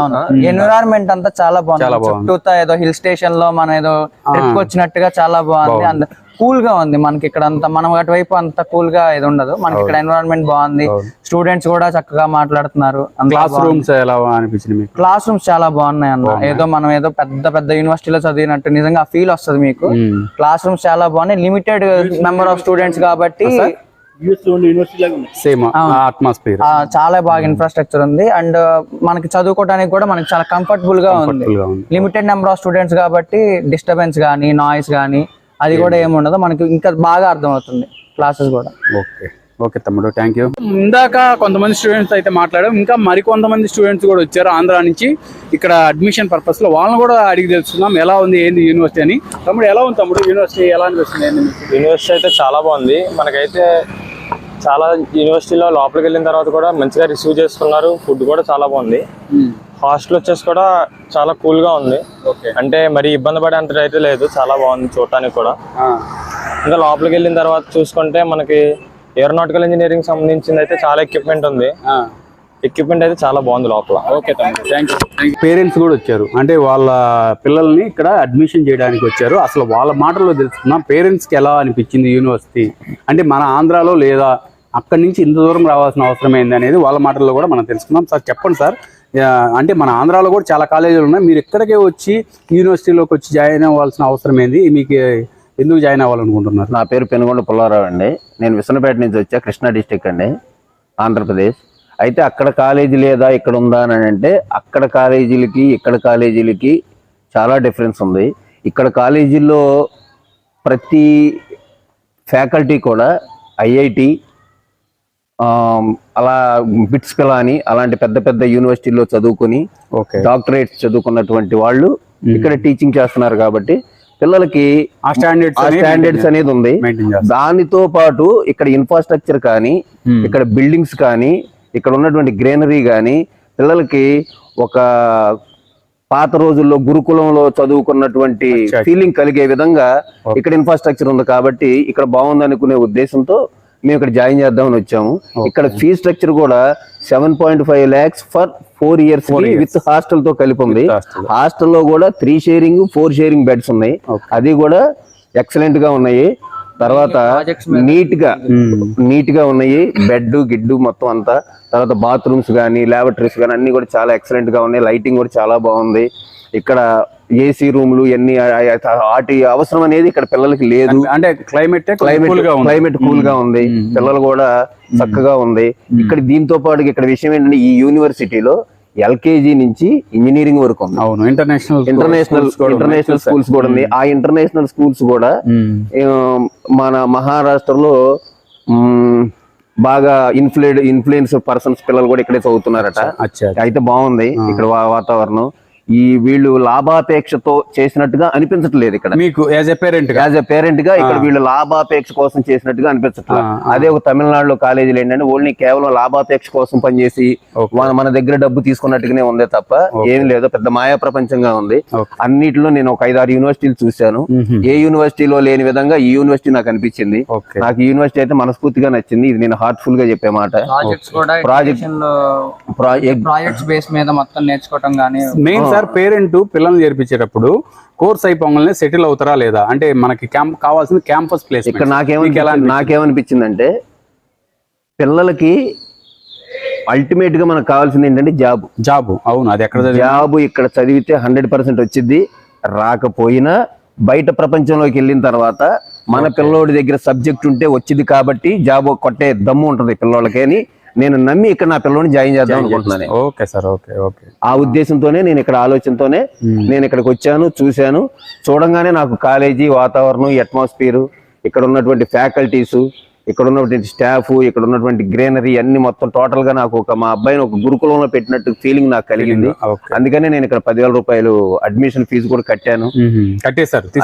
ఎన్విరాన్మెంట్ అంతా చాలా బాగుంది. ఏదో హిల్ స్టేషన్ లో మనం ఏదో ట్రిప్ వచ్చినట్టుగా చాలా బాగుంది. కూల్ గా ఉంది మనకి ఇక్కడ అంతా. మనం అటువైపు అంత కూల్ గా ఇది ఉండదు మనకి. ఇక్కడ ఎన్విరాన్మెంట్ బాగుంది. స్టూడెంట్స్ కూడా చక్కగా మాట్లాడుతున్నారు.
క్లాస్ రూమ్స్ ఎలా అనిపించింది?
క్లాస్ రూమ్స్ చాలా బాగున్నాయి అన్న. ఏదో మనం ఏదో పెద్ద యూనివర్సిటీలో చదివినట్టు నిజంగా ఫీల్ వస్తుంది మీకు. క్లాస్ రూమ్స్ చాలా బాగున్నాయి. లిమిటెడ్ నెంబర్ ఆఫ్ స్టూడెంట్స్ కాబట్టి చాలా బాగా ఇన్ఫ్రాస్ట్రక్చర్ ఉంది. అండ్ మనకి చదువుకోవడానికి కూడా మనకి చాలా కంఫర్టబుల్ గా ఉంది. లిమిటెడ్ నెంబర్ ఆఫ్ స్టూడెంట్స్ కాబట్టి డిస్టర్బెన్స్ గానీ, నాయిస్ గానీ అది కూడా ఏముండదు మనకి. ఇంకా బాగా అర్థమవుతుంది క్లాసెస్ కూడా.
ఓకే తమ్ముడు, థ్యాంక్ యూ. ఇందాక కొంతమంది స్టూడెంట్స్ అయితే మాట్లాడాం, ఇంకా మరికొంతమంది స్టూడెంట్స్ కూడా వచ్చారు ఆంధ్ర నుంచి ఇక్కడ అడ్మిషన్ పర్పస్ లో. వాళ్ళని కూడా అడిగి తెలుసుకుందాం ఎలా ఉంది ఏంది యూనివర్సిటీ అని. తమ్ముడు ఎలా ఉంది తమ్ముడు యూనివర్సిటీ, ఎలా అనిపిస్తుంది?
యూనివర్సిటీ అయితే చాలా బాగుంది. మనకైతే చాలా యూనివర్సిటీలో లోపలికి వెళ్ళిన తర్వాత కూడా మంచిగా రిసీవ్ చేసుకున్నారు. ఫుడ్ కూడా చాలా బాగుంది. హాస్టల్ వచ్చేసి కూడా చాలా కూల్ గా ఉంది. అంటే మరి ఇబ్బంది పడేంత అయితే లేదు, చాలా బాగుంది చూడటానికి కూడా. ఇంకా లోపలికి వెళ్ళిన తర్వాత చూసుకుంటే మనకి ఏరోనాటికల్ ఇంజనీరింగ్ సంబంధించింది అయితే చాలా ఎక్విప్మెంట్ ఉంది. ఎక్విప్మెంట్ అయితే చాలా బాగుంది లోపల.
Okay thank you. పేరెంట్స్ కూడా వచ్చారు, అంటే వాళ్ళ పిల్లల్ని ఇక్కడ అడ్మిషన్ చేయడానికి వచ్చారు. అసలు వాళ్ళ మాటల్లో తెలుసుకున్నాం పేరెంట్స్కి ఎలా అనిపించింది యూనివర్సిటీ, అంటే మన ఆంధ్రాలో లేదా అక్కడి నుంచి ఇంత దూరం రావాల్సిన అవసరం ఏంది అనేది వాళ్ళ మాటల్లో కూడా మనం తెలుసుకున్నాం. సార్ చెప్పండి సార్, అంటే మన ఆంధ్రాలో కూడా చాలా కాలేజీలు ఉన్నాయి, మీరు ఇక్కడికే వచ్చి యూనివర్సిటీలోకి వచ్చి జాయిన్ అవ్వాల్సిన అవసరం ఏంది, మీకు ఎందుకు జాయిన్ అవ్వాలనుకుంటున్నారు?
నా పేరు పెనుగొండ పుల్లారావు అండి. నేను విష్ణుపేట నుంచి వచ్చా, కృష్ణా డిస్టిక్ అండి, ఆంధ్రప్రదేశ్. అయితే అక్కడ కాలేజీ లేదా ఇక్కడ ఉందా అని అంటే అక్కడ కాలేజీలకి ఇక్కడ కాలేజీలకి చాలా డిఫరెన్స్ ఉంది. ఇక్కడ కాలేజీల్లో ప్రతి ఫ్యాకల్టీ కూడా ఐఐటి అలా బిట్స్ పిలాని అలాంటి పెద్ద పెద్ద యూనివర్సిటీల్లో చదువుకొని డాక్టరేట్స్ చదువుకున్నటువంటి వాళ్ళు ఇక్కడ టీచింగ్ చేస్తున్నారు. కాబట్టి పిల్లలకి ఆ స్టాండర్డ్స్ అనేది ఉంది. దానితో పాటు ఇక్కడ ఇన్ఫ్రాస్ట్రక్చర్ కానీ, ఇక్కడ బిల్డింగ్స్ కానీ, ఇక్కడ ఉన్నటువంటి గ్రీనరీ కానీ పిల్లలకి ఒక పాత రోజుల్లో గురుకులంలో చదువుకున్నటువంటి ఫీలింగ్ కలిగే విధంగా ఇక్కడ ఇన్ఫ్రాస్ట్రక్చర్ ఉంది. కాబట్టి ఇక్కడ బాగుంది అనుకునే ఉద్దేశంతో మేము ఇక్కడ జాయిన్ చేద్దామని వచ్చాము. ఇక్కడ ఫీజ్ స్ట్రక్చర్ కూడా 7.5 lakhs for 4 years with hostel తో కలిపి ఉంది. హాస్టల్లో కూడా 3 sharing 4 sharing బెడ్స్ ఉన్నాయి, అది కూడా ఎక్సలెంట్ గా ఉన్నాయి. తర్వాత నీట్ గా ఉన్నాయి, బెడ్ గిడ్డు మొత్తం అంతా. తర్వాత బాత్రూమ్స్ కానీ ల్యాబొరేటరీస్ కానీ అన్ని కూడా చాలా ఎక్సలెంట్ గా ఉన్నాయి. లైటింగ్ కూడా చాలా బాగుంది. ఇక్కడ ఏసీ రూమ్లు ఎన్ని వాటి అవసరం అనేది ఇక్కడ పిల్లలకి లేదు.
అంటే క్లైమేట్
కూల్ గా ఉంది, పిల్లలు కూడా చక్కగా ఉంది ఇక్కడ. దీంతో పాటు ఇక్కడ విషయం ఏంటంటే ఈ యూనివర్సిటీలో LKG నుంచి ఇంజనీరింగ్ వరకు ఉంది.
అవును, ఇంటర్నేషనల్
స్కూల్స్ కూడా ఉంది. ఆ ఇంటర్నేషనల్ స్కూల్స్ కూడా మన మహారాష్ట్రలో బాగా ఇన్ఫ్లుయెన్స్ పర్సన్స్ పిల్లలు కూడా ఇక్కడే చదువుతున్నారట. అయితే బాగుంది ఇక్కడ వాతావరణం. ఈ వీళ్ళు లాభాపేక్షతో చేసినట్టుగా అనిపించట్లేదు ఇక్కడ మీకు. యాజ్ ఎ పేరెంట్ గా ఇక్కడ వీళ్ళు లాభాపేక్ష కోసం చేసినట్టుగా అనిపించట్లేదు. అదే ఒక తమిళనాడులో కాలేజీలు ఏంటంటే ఓన్లీ కేవలం లాభాపేక్ష కోసం పనిచేసి మన దగ్గర డబ్బు తీసుకున్నట్టుగానే ఉందే తప్ప ఏం లేదు. పెద్ద మాయా ప్రపంచంగా ఉంది. అన్నిటిలో నేను ఒక 5-6 యూనివర్సిటీలు చూశాను. ఏ యూనివర్సిటీలో లేని విధంగా ఈ యూనివర్సిటీ నాకు అనిపించింది. నాకు ఈ యూనివర్సిటీ అయితే మనస్ఫూర్తిగా నచ్చింది. ఇది నేను హార్ట్ఫుల్ గా చెప్పే మాట.
ప్రాజెక్ట్స్ బేస్ మీద మొత్తం నేర్చుకోవటం గానీ
మెయిన్ సార్ పేరెంట్ పిల్లల్ని చేర్పించేటప్పుడు కోర్స్ అయిపోగానే సెటిల్ అవుతారా లేదా అంటే మనకి కావాల్సిన క్యాంపస్ ప్లేస్.
ఇక్కడ నాకేమనిపించిందంటే పిల్లలకి అల్టిమేట్ గా మనకు కావాల్సింది ఏంటంటే జాబ్.
అవును, అది ఎక్కడ
జాబ్ ఇక్కడ చదివితే 100% వచ్చింది. రాకపోయినా బయట ప్రపంచంలోకి వెళ్ళిన తర్వాత మన పిల్లోడి దగ్గర సబ్జెక్ట్ ఉంటే వచ్చింది కాబట్టి జాబ్ కొట్టే దమ్ము ఉంటది పిల్లోళ్ళకి అని నేను నమ్మి ఇక్కడ నా పిల్లని జాయిన్ చేద్దాం అనుకుంటున్నాను.
Okay sir, okay.
ఆ ఉద్దేశంతోనే నేను ఇక్కడ ఆలోచనతోనే నేను ఇక్కడికి వచ్చాను, చూశాను. చూడంగానే నాకు కాలేజీ వాతావరణం, అట్మాస్ఫియర్, ఇక్కడ ఉన్నటువంటి ఫ్యాకల్టీస్, ఇక్కడ ఉన్నటువంటి స్టాఫ్, ఇక్కడ ఉన్నటువంటి గ్రీనరీ అన్ని మొత్తం టోటల్ గా నాకు మా అబ్బాయిని ఒక గురుకులంలో పెట్టినట్టు ఫీలింగ్ నాకు కలిగింది. అందుకనే నేను ఇక్కడ 10,000 రూపాయలు అడ్మిషన్ ఫీజు కూడా కట్టాను.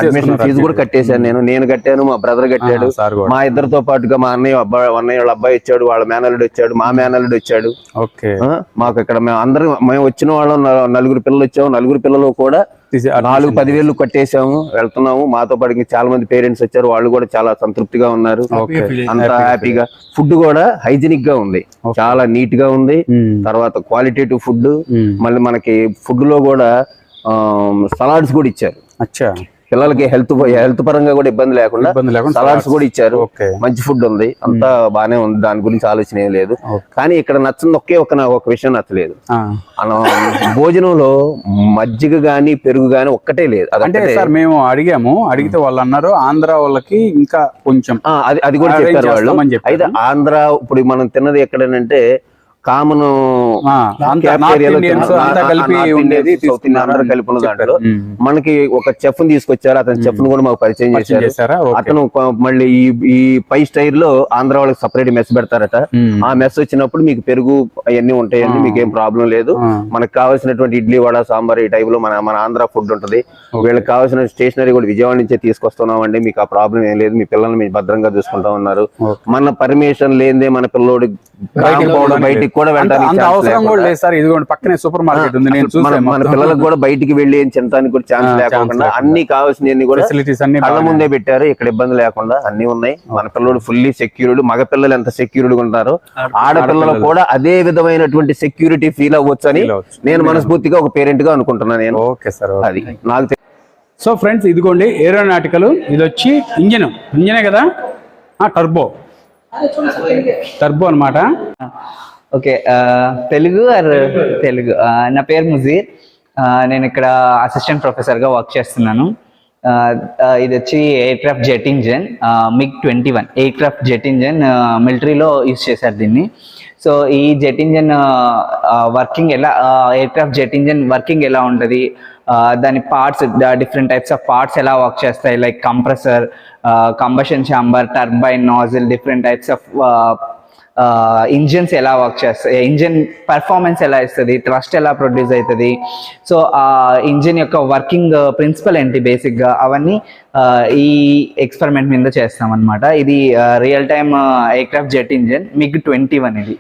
అడ్మిషన్ ఫీజు కూడా కట్టేశాను. నేను కట్టాను, మా బ్రదర్ కట్టాడు. మా ఇద్దరితో పాటుగా మా అన్నయ్య వాళ్ళ అబ్బాయి వచ్చాడు, వాళ్ళ మేనల్లుడు వచ్చాడు, మా మేనల్లుడు వచ్చాడు. మాకు ఇక్కడ మేము వచ్చిన వాళ్ళం 4 పిల్లలు వచ్చాము. 4 పిల్లలు కూడా 4-10,000 కట్టేశాము, వెళ్తున్నాము. మాతో పాటు చాలా మంది పేరెంట్స్ వచ్చారు, వాళ్ళు కూడా చాలా సంతృప్తిగా ఉన్నారు, అంతా హ్యాపీగా. ఫుడ్ కూడా హైజీనిక్ గా ఉంది, చాలా నీట్ గా ఉంది. తర్వాత క్వాలిటేటివ్ ఫుడ్. మళ్ళీ మనకి ఫుడ్ లో కూడా సలాడ్స్ కూడా ఇచ్చారు. పిల్లలకి హెల్త్ పరంగా కూడా ఇబ్బంది లేకుండా సలాడ్స్ కూడా ఇచ్చారు. మంచి ఫుడ్ ఉంది, అంతా బానే ఉంది, దాని గురించి ఆలోచన ఏం లేదు. కానీ ఇక్కడ నచ్చింది ఒక విషయం నచ్చలేదు. భోజనంలో మజ్జిగ గాని పెరుగు గాని ఒక్కటే లేదు.
అంటే సార్ మేము అడిగితే వాళ్ళు అన్నారు ఆంధ్ర వాళ్ళకి ఇంకా కొంచెం
అది కూడా చెప్పారు వాళ్ళు. అయితే ఆంధ్ర ఇప్పుడు మనం తిన్నది ఎక్కడనంటే కామన్ కలిపి ఉన్న దాంట్లో మనకి ఒక చెఫ్ తీసుకొచ్చారు. అతని చెఫ్ కూడా మాకు పరిచయం చేశారు. అతను మళ్ళీ ఈ పై స్టైల్ లో ఆంధ్ర వాళ్ళకి సపరేట్ మెస్ పెడతారట. ఆ మెస్ వచ్చినప్పుడు మీకు పెరుగు అవన్నీ ఉంటాయండి, మీకు ఏం ప్రాబ్లం లేదు. మనకు కావాల్సినటువంటి ఇడ్లీ, వడ, సాంబార్ ఈ టైప్ లో మన ఆంధ్ర ఫుడ్ ఉంటది. వీళ్ళకి కావాల్సిన స్టేషనరీ కూడా విజయవాడ నుంచే తీసుకొస్తున్నామండి, మీకు ఆ ప్రాబ్లం ఏం లేదు, మీ పిల్లల్ని మీరు భద్రంగా చూసుకుంటా ఉన్నారు. మన పర్మిషన్ లేదే మన పిల్లోడు బయటికి కూడా
పక్కనే సూపర్ మార్కెట్ ఉంది,
మన పిల్లలకు కూడా బయటికి వెళ్ళి తినడానికి కూడా ఛాన్స్ లేకుండా అన్ని కావాల్సినవి కూడా కళ్ళ ముందే పెట్టారు. ఇక్కడ ఇబ్బంది లేకుండా అన్ని ఉన్నాయి. మన పిల్లలు ఫుల్లీ సెక్యూర్డ్. మగ పిల్లలు ఎంత సెక్యూర్డ్ ఉంటారో ఆడపిల్లలు కూడా అదే విధమైనటువంటి సెక్యూరిటీ ఫీల్ అవ్వచ్చు అని నేను మనస్ఫూర్తిగా ఒక పేరెంట్ గా అనుకుంటున్నాను నేను. అది నాకు.
సో ఫ్రెండ్స్, ఇదిగోండి ఏరోనాటికల్. ఇది వచ్చి ఇంజనే కదా, టర్బో అన్నమాట.
ఓకే, తెలుగు నా పేరు ముజీర్. నేను ఇక్కడ అసిస్టెంట్ ప్రొఫెసర్గా వర్క్ చేస్తున్నాను. ఇది వచ్చి aircraft jet engine, MiG-21 aircraft jet engine. మిలిటరీలో యూజ్ చేశారు దీన్ని. సో ఈ jet engine working aircraft jet engine working ఎలా ఉంటుంది, దాని parts, different types of parts ఎలా వర్క్ చేస్తాయి, like compressor, combustion chamber, turbine, nozzle, different types of engines ఎలా వర్క్ చేస్తాయి, ఇంజిన్ పర్ఫార్మెన్స్ ఎలా ఇస్తుంది, థ్రస్ట్ ఎలా ప్రొడ్యూస్ అవుతుంది, సో ఆ ఇంజిన్ యొక్క వర్కింగ్ ప్రిన్సిపల్ ఏంటి బేసిక్గా, అవన్నీ ఈ ఎక్స్పెరిమెంట్ మీద చేస్తాం అనమాట. ఇది real time aircraft jet engine MiG-21. ఇది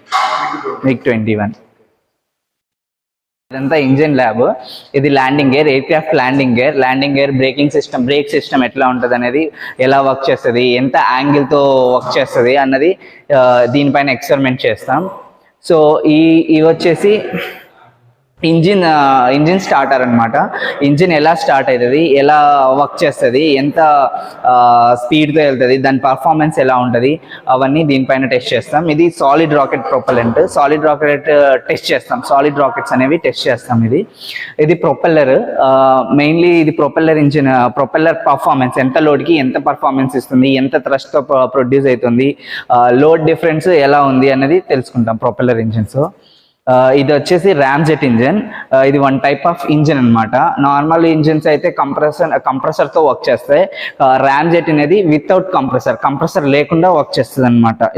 MiG-21. ఇదంతా ఇంజిన్ ల్యాబ్. ఇది landing gear, aircraft landing gear, break system ఎట్లా ఉంటుంది అనేది, ఎలా వర్క్ చేస్తుంది, ఎంత యాంగిల్తో వర్క్ చేస్తుంది అన్నది దీనిపైన ఎక్స్పెరిమెంట్ చేస్తాం. సో ఇవి వచ్చేసి ఇంజిన్ స్టార్టర్ అనమాట. ఇంజిన్ ఎలా స్టార్ట్ అవుతుంది, ఎలా వర్క్ చేస్తుంది, ఎంత స్పీడ్తో వెళ్తుంది, దాని పర్ఫార్మెన్స్ ఎలా ఉంటుంది, అవన్నీ దీనిపైన టెస్ట్ చేస్తాం. ఇది solid rocket propellant. Solid rocket test చేస్తాం, సాలిడ్ రాకెట్స్ అనేవి టెస్ట్ చేస్తాం. ఇది ప్రొపెల్లర్. మెయిన్లీ ఇది ప్రొపెల్లర్ ఇంజిన్. ప్రొపెల్లర్ పర్ఫార్మెన్స్ ఎంత లోడ్కి ఎంత పర్ఫార్మెన్స్ ఇస్తుంది, ఎంత థ్రస్ట్తో ప్రొడ్యూస్ అవుతుంది, లోడ్ డిఫరెన్స్ ఎలా ఉంది అనేది తెలుసుకుంటాం ప్రొపెల్లర్ ఇంజిన్స్. ఇది వచ్చేసి ర్యామ్జెట్ ఇంజిన్. ఇది వన్ టైప్ ఆఫ్ ఇంజిన్ అనమాట. నార్మల్ ఇంజిన్స్ అయితే కంప్రెసర్తో వర్క్ చేస్తాయి. ర్యామ్జెట్ అనేది వితౌట్ కంప్రెసర్ లేకుండా వర్క్ చేస్తుంది అనమాట.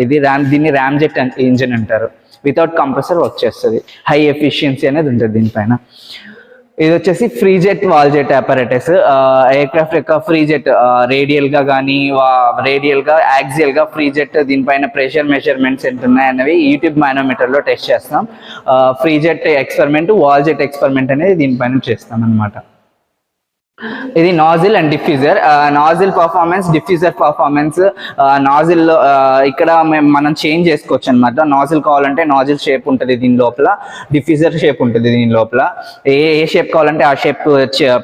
దీన్ని ర్యామ్జెట్ ఇంజిన్ అంటారు. వితౌట్ కంప్రెసర్ వర్క్ చేస్తుంది. హై ఎఫిషియన్సీ అనేది ఉంటుంది దీనిపైన. ఇది వచ్చేసి ఫ్రీజెట్ వాల్జెట్ అపారటస్. ఎయిర్క్రాఫ్ట్ యొక్క ఫ్రీజెట్ రేడియల్ గా కానీ రేడియల్ గా యాక్సియల్ గా ఫ్రీజెట్ దీనిపైన ప్రెషర్ మెజర్మెంట్స్ ఎంత ఉన్నాయనేవి యూట్యూబ్ మానోమీటర్ లో టెస్ట్ చేస్తాం. ఫ్రీజెట్ ఎక్స్పెరిమెంట్, వాల్జెట్ ఎక్స్పెరిమెంట్ అనేది దీనిపైన చేస్తాం అనమాట. ఇది nozzle and diffuser. Nozzle performance, diffuser performance. Nozzle ఇక్కడ మనం చేంజ్ చేసుకోవచ్చు అనమాట. నాజిల్ కావాలంటే నాజిల్ షేప్ ఉంటుంది దీని లోపల, డిఫ్యూజర్ షేప్ ఉంటుంది దీని లోపల. ఏ షేప్ కావాలంటే ఆ షేప్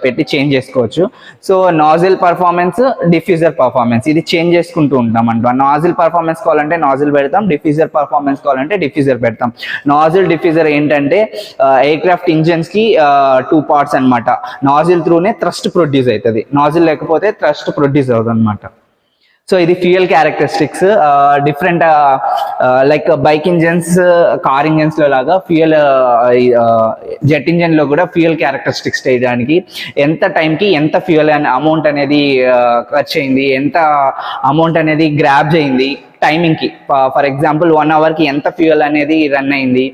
పెట్టి చేంజ్ చేసుకోవచ్చు. So nozzle performance, diffuser performance ఇది చేంజ్ చేసుకుంటూ ఉంటాం అంట. నాజిల్ పర్ఫార్మెన్స్ కావాలంటే నాజిల్ పెడతాం, డిఫ్యూజర్ పర్ఫార్మెన్స్ కావాలంటే డిఫ్యూజర్ పెడతాం. నాజిల్, డిఫ్యూజర్ ఏంటంటే ఎయిర్క్రాఫ్ట్ ఇంజిన్స్ కి 2 parts అనమాట. నాజిల్ త్రూనే థ్రస్ట్ ప్రొడ్యూస్ అవుతుంది, నాజిల్ లేకపోతే థ్రస్ట్ ప్రొడ్యూస్ అవుతుంది అనమాట. సో ఇది fuel characteristics. Different like bike engines, car engines లో లాగా ఫ్యూయల్ జెట్ ఇంజన్ లో కూడా ఫ్యూయల్ క్యారెక్టరిస్టిక్స్ చేయడానికి ఎంత టైంకి ఎంత ఫ్యూయల్ అమౌంట్ అనేది ఖర్చు అయింది, ఎంత అమౌంట్ అనేది గ్రాబ్ చేయింది టైమింగ్ కి. ఫర్ ఎగ్జాంపుల్ 1 hour కి ఎంత ఫ్యూయల్ అనేది రన్ అయింది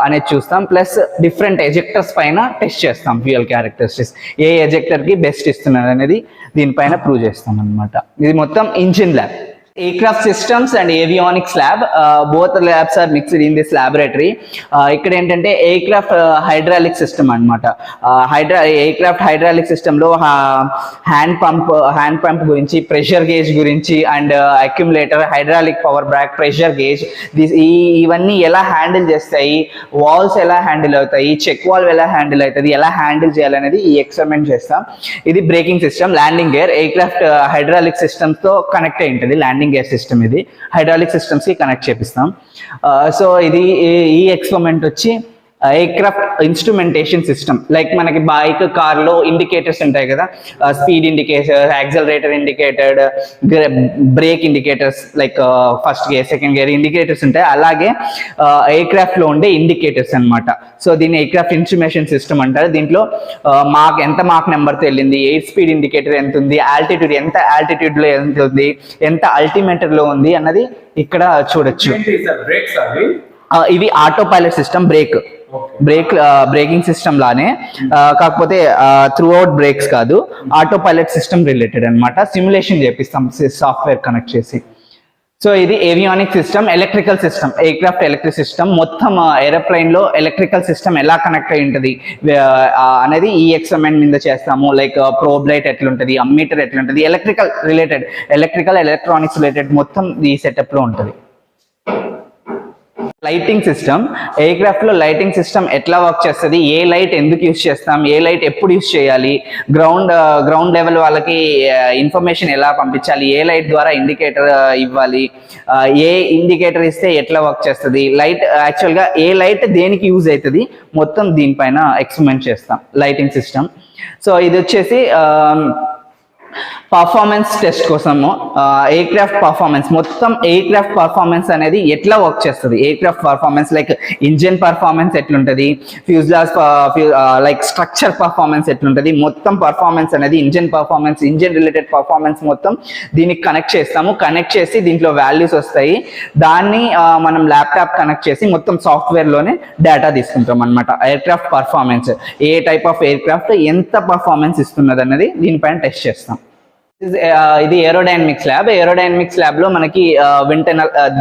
అనేది చూస్తాం. ప్లస్ డిఫరెంట్ ఎజెక్టర్స్ పైన టెస్ట్ చేస్తాం ఫ్యూయల్ క్యారెక్టరిస్టిక్స్. ఏ ఎజెక్టర్ కి బెస్ట్ ఇస్తున్నారు అనేది దీనిపైన ప్రూవ్ చేస్తాం అనమాట. ఇది మొత్తం engine lab. Aircraft systems and avionics lab, both labs are mixed in this laboratory. ఇక్కడ ఏంటంటే ఎయిర్క్రాఫ్ట్ హైడ్రాలిక్ సిస్టమ్ అనమాట. ఎయిర్క్రాఫ్ట్ హైడ్రాలిక్ సిస్టమ్ లో హ్యాండ్ పంప్ గురించి, ప్రెషర్ గేజ్ గురించి and accumulator, hydraulic power pack, pressure gauge, ఇవన్నీ ఎలా handle చేస్తాయి, walls ఎలా హ్యాండిల్ అవుతాయి, చెక్ వాల్వ్ ఎలా హ్యాండిల్ అవుతుంది, ఎలా హ్యాండిల్ చేయాలనేది ఈ ఎక్స్పెరిమెంట్ చేస్తాం. ఇది braking system, landing gear. Aircraft hydraulic systems తో కనెక్ట్ అయి ఉంటుంది ల్యాండింగ్ గేర్ సిస్టమ్. ఇది హైడ్రాలిక్ సిస్టమ్స్ కి కనెక్ట్ చేపిస్తాం. సో ఇది ఈ ఎక్స్పెరిమెంట్ వచ్చి ఎయిర్క్రాఫ్ట్ ఇన్స్ట్రుమెంటేషన్ సిస్టమ్. లైక్ మనకి బైక్, కార్ లో ఇండికేటర్స్ ఉంటాయి కదా, speed indicator, accelerator indicated, break indicators, like first gear, second gear indicators ఉంటాయి. అలాగే ఎయిర్క్రాఫ్ట్ లో ఉండే ఇండికేటర్స్ అనమాట. సో దీన్ని ఎయిర్క్రాఫ్ట్ ఇన్స్ట్రుమేషన్ సిస్టమ్ అంటారు. దీంట్లో ఎంత మాక్ నెంబర్తో వెళ్ళింది, ఎయిర్ స్పీడ్ ఇండికేటర్ ఎంత ఉంది, ఆల్టిట్యూడ్ ఎంత ఆల్టిట్యూడ్ లో ఎంత ఉంది, ఎంత అల్టిమీటర్ లో ఉంది అన్నది ఇక్కడ చూడొచ్చు. ఇవి auto pilot system, braking system లానే, కాకపోతే త్రూ అవుట్ బ్రేక్స్ కాదు, ఆటో పైలట్ సిస్టమ్ రిలేటెడ్ అనమాట. సిమ్యులేషన్ చేపిస్తాం సాఫ్ట్వేర్ కనెక్ట్ చేసి. సో ఇది avionic system, electrical system, aircraft electric system. మొత్తం ఏరోప్లైన్ లో ఎలక్ట్రికల్ సిస్టమ్ ఎలా కనెక్ట్ అయి ఉంటుంది అనేది ఈ ఎక్స్పెరిమెంట్ మీద చేస్తాము. లైక్ ప్రోబ్ లైట్ ఎట్లుంటుంది, అమ్మీటర్ ఎట్లుంటుంది, ఎలక్ట్రికల్ ఎలక్ట్రానిక్స్ రిలేటెడ్ మొత్తం ఈ సెటప్ లో ఉంటుంది. లైటింగ్ సిస్టమ్, ఎయిర్క్రాఫ్ట్ లో లైటింగ్ సిస్టమ్ ఎట్లా వర్క్ చేస్తుంది, ఏ లైట్ ఎందుకు యూస్ చేస్తాం, ఏ లైట్ ఎప్పుడు యూస్ చేయాలి, గ్రౌండ్ లెవెల్ వాళ్ళకి ఇన్ఫర్మేషన్ ఎలా పంపించాలి, ఏ లైట్ ద్వారా ఇండికేటర్ ఇవ్వాలి, ఏ ఇండికేటర్ ఇస్తే ఎట్లా వర్క్ చేస్తుంది, లైట్ యాక్చువల్గా ఏ లైట్ దేనికి యూజ్ అవుతుంది, మొత్తం దీనిపైన ఎక్స్పెరిమెంట్ చేస్తాం లైటింగ్ సిస్టమ్. సో ఇది వచ్చేసి పర్ఫార్మెన్స్ టెస్ట్ కోసము ఎయిర్క్రాఫ్ట్ పర్ఫార్మెన్స్, మొత్తం ఎయిర్క్రాఫ్ట్ పర్ఫార్మెన్స్ అనేది ఎట్లా వర్క్ చేస్తుంది, aircraft performance like engine performance ఎట్లుంటుంది, ఫ్యూజ్లాజ్ లైక్ స్ట్రక్చర్ పర్ఫార్మెన్స్ ఎట్లుంటుంది, మొత్తం పర్ఫార్మెన్స్ అనేది ఇంజిన్ రిలేటెడ్ పర్ఫార్మెన్స్ మొత్తం దీనికి కనెక్ట్ చేస్తాము. కనెక్ట్ చేసి దీంట్లో వాల్యూస్ వస్తాయి. దాన్ని మనం ల్యాప్టాప్ కనెక్ట్ చేసి మొత్తం సాఫ్ట్వేర్ లోనే డేటా తీసుకుంటాం అనమాట. Aircraft performance, A type of aircraft ఎంత పర్ఫార్మెన్స్ ఇస్తున్నది అన్నది దీనిపైన టెస్ట్ చేస్తాం. ఇది ఏరోడైనమిక్స్ ల్యాబ్ లో మనకి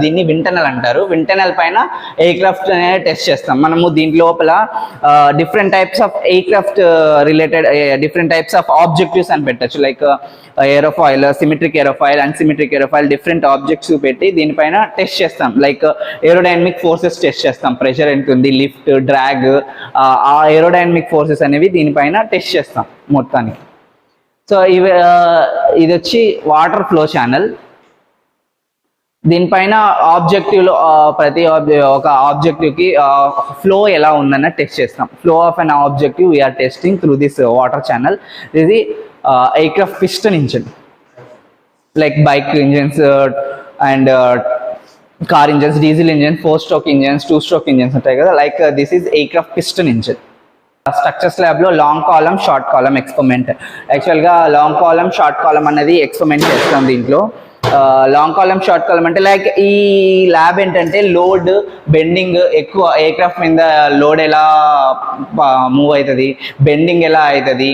దీన్ని వింటనల్ అంటారు. వింటనల్ పైన ఎయిర్ క్రాఫ్ట్ అనేది టెస్ట్ చేస్తాం. మనము దీని లోపల different types of air craft related different types of objectives అని పెట్టచ్చు. లైక్ ఏరోఫాయిల్, సిమెట్రిక్ ఏరోఫాయిల్, అన్సిమెట్రిక్ ఏరోఫాయిల్, డిఫరెంట్ ఆబ్జెక్ట్స్ పెట్టి దీనిపైన టెస్ట్ చేస్తాం. లైక్ ఏరోడైనమిక్ ఫోర్సెస్ టెస్ట్ చేస్తాం. ప్రెషర్ ఎంత ఉంది, లిఫ్ట్, డ్రాగ్, ఆ ఏరోడైనమిక్ ఫోర్సెస్ అనేవి దీనిపైన టెస్ట్ చేస్తాం మొత్తానికి. సో ఇది వచ్చి వాటర్ ఫ్లో ఛానల్. దీనిపైన ఆబ్జెక్టివ్లో ప్రతి ఒక ఆబ్జెక్టివ్కి ఫ్లో ఎలా ఉందన్న టెస్ట్ చేస్తాం. Flow of an objective we are testing through this water channel. ఇది aircraft piston engine, like bike engines and car engines, diesel engine, 4-stroke engines, 2-stroke engines ఉంటాయి కదా. Like this is aircraft piston engine. Structures lab లో long column, short column experiment. Actual గా long column, short column అనేది experiment చేస్తాం దీంట్లో. Long column, short column అంటే like ఈ lab ఏంటంటే లోడ్ బెండింగ్ ఎక్కువ, ఎయిర్క్రాఫ్ట్ మీద లోడ్ ఎలా మూవ్ అవుతుంది, బెండింగ్ ఎలా అవుతుంది,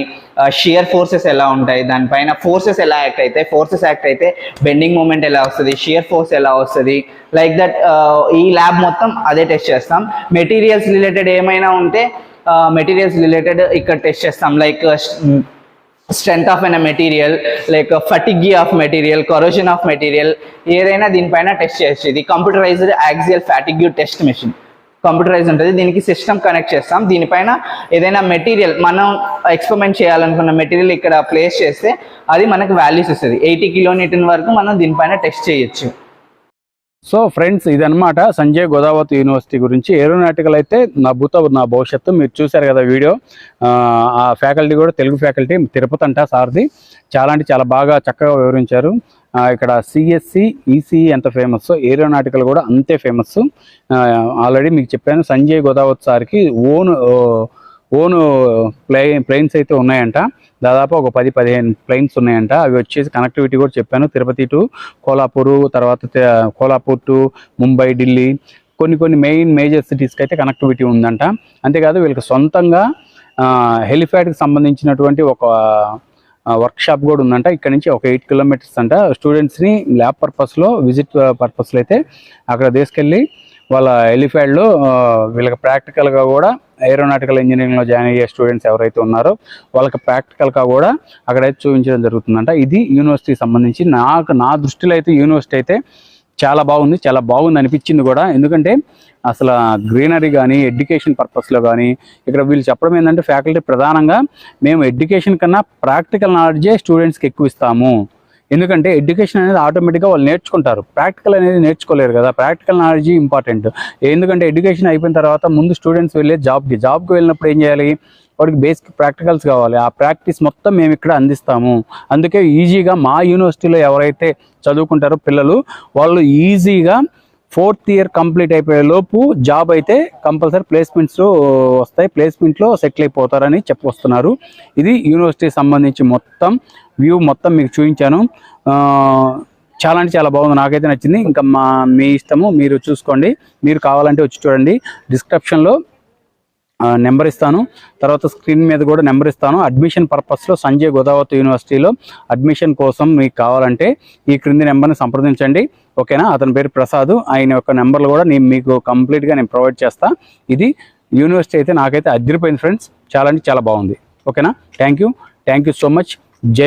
షియర్ ఫోర్సెస్ ఎలా ఉంటాయి, దానిపైన ఫోర్సెస్ ఎలా యాక్ట్ అవుతాయి, ఫోర్సెస్ యాక్ట్ అయితే బెండింగ్ మూమెంట్ ఎలా వస్తుంది, షియర్ ఫోర్స్ ఎలా వస్తుంది, లైక్ దట్ ఈ ల్యాబ్ మొత్తం అదే టెస్ట్ చేస్తాం. మెటీరియల్స్ రిలేటెడ్ ఏమైనా ఉంటే మెటీరియల్స్ రిలేటెడ్ ఇక్కడ టెస్ట్ చేస్తాం. Like strength of an material, like fatigue of material, corrosion of material, ఏదైనా దీనిపైన టెస్ట్ చేయొచ్చు. ఇది computerised axial fatigue test machine, computerise ఉంటుంది. దీనికి సిస్టమ్ కనెక్ట్ చేస్తాం. దీనిపైన ఏదైనా మెటీరియల్ మనం ఎక్స్పెరిమెంట్ చేయాలనుకున్న మెటీరియల్ ఇక్కడ ప్లేస్ చేస్తే అది మనకు వాల్యూస్ ఇస్తుంది. 80 కిలోన్యూటన్ వరకు మనం దీనిపైన టెస్ట్ చేయొచ్చు.
సో ఫ్రెండ్స్, ఇదనమాట సంజయ్ గోదావతి యూనివర్సిటీ గురించి. ఏరోనాటికల్ అయితే నా భవిష్యత్తు. మీరు చూశారు కదా వీడియో. ఆ ఫ్యాకల్టీ కూడా తెలుగు ఫ్యాకల్టీ, తిరుపతి అంట సార్ది. చాలా అంటే చాలా బాగా చక్కగా వివరించారు. ఇక్కడ సిఎస్సి, ఈసీఈ ఎంత ఫేమస్, ఏరోనాటికల్ కూడా అంతే ఫేమస్. ఆల్రెడీ మీకు చెప్పాను, సంజయ్ గోదావతి సార్కి ఓన్ ప్లేన్స్ అయితే ఉన్నాయంట. దాదాపు ఒక 10-15 ప్లేన్స్ ఉన్నాయంట. అవి వచ్చేసి కనెక్టివిటీ కూడా చెప్పాను, తిరుపతి టు కోలాపూరు, తర్వాత కోలాపూర్ టు ముంబై, ఢిల్లీ, కొన్ని మేజర్ సిటీస్కి అయితే కనెక్టివిటీ ఉందంట. అంతేకాదు వీళ్ళకి సొంతంగా హెలిప్యాడ్కి సంబంధించినటువంటి ఒక వర్క్షాప్ కూడా ఉందంట. ఇక్కడ నుంచి ఒక 8 కిలోమీటర్స్ అంట. స్టూడెంట్స్ని ల్యాబ్ పర్పస్లో, విజిట్ పర్పస్లో అయితే అక్కడ తీసుకెళ్ళి వాళ్ళ హెలిప్యాడ్లో వీళ్ళకి ప్రాక్టికల్గా కూడా ఏరోనాటికల్ ఇంజనీరింగ్లో జాయిన్ అయ్యే స్టూడెంట్స్ ఎవరైతే ఉన్నారో వాళ్ళకి ప్రాక్టికల్గా కూడా అక్కడైతే చూపించడం జరుగుతుందంట. ఇది యూనివర్సిటీకి సంబంధించి నా దృష్టిలో అయితే యూనివర్సిటీ అయితే చాలా బాగుంది అనిపించింది కూడా. ఎందుకంటే అసలు గ్రీనరీ కానీ, ఎడ్యుకేషన్ పర్పస్లో కానీ ఇక్కడ వీళ్ళు చెప్పడం ఏంటంటే ఫ్యాకల్టీ ప్రధానంగా మేము ఎడ్యుకేషన్ కన్నా ప్రాక్టికల్ నాలెడ్జే స్టూడెంట్స్కి ఎక్కువ ఇస్తాము. ఎందుకంటే ఎడ్యుకేషన్ అనేది ఆటోమేటిక్గా వాళ్ళు నేర్చుకుంటారు, ప్రాక్టికల్ అనేది నేర్చుకోలేరు కదా. Practical knowledge important. ఎందుకంటే ఎడ్యుకేషన్ అయిపోయిన తర్వాత ముందు స్టూడెంట్స్ వెళ్ళే జాబ్కి వెళ్ళినప్పుడు ఏం చేయాలి, వాడికి బేసిక్ ప్రాక్టికల్స్ కావాలి. ఆ ప్రాక్టీస్ మొత్తం మేము ఇక్కడ అందిస్తాము. అందుకే ఈజీగా మా యూనివర్సిటీలో ఎవరైతే చదువుకుంటారో పిల్లలు, వాళ్ళు ఈజీగా 4th ఇయర్ కంప్లీట్ అయిపోయే లోపు జాబ్ అయితే కంపల్సరీ ప్లేస్మెంట్స్ వస్తాయి, ప్లేస్మెంట్లో సెటిల్ అయిపోతారని చెప్పొస్తున్నారు. ఇది యూనివర్సిటీకి సంబంధించి మొత్తం వ్యూ మొత్తం మీకు చూపించాను. చాలా అంటే చాలా బాగుంది, నాకైతే నచ్చింది. ఇంకా మీ ఇష్టము, మీరు చూసుకోండి. మీరు కావాలంటే వచ్చి చూడండి. డిస్క్రిప్షన్లో నెంబర్ ఇస్తాను, తర్వాత స్క్రీన్ మీద కూడా నెంబర్ ఇస్తాను. అడ్మిషన్ పర్పస్లో సంజయ్ గోదావతి యూనివర్సిటీలో అడ్మిషన్ కోసం మీకు కావాలంటే ఈ క్రింది నెంబర్ని సంప్రదించండి. ఓకేనా? అతని పేరు ప్రసాద్. ఆయన యొక్క నెంబర్లు కూడా మీకు కంప్లీట్గా నేను ప్రొవైడ్ చేస్తా. ఇది యూనివర్సిటీ అయితే నాకైతే అదిరిపోయింది ఫ్రెండ్స్. చాలా అంటే చాలా బాగుంది. ఓకేనా? Thank you so much. జై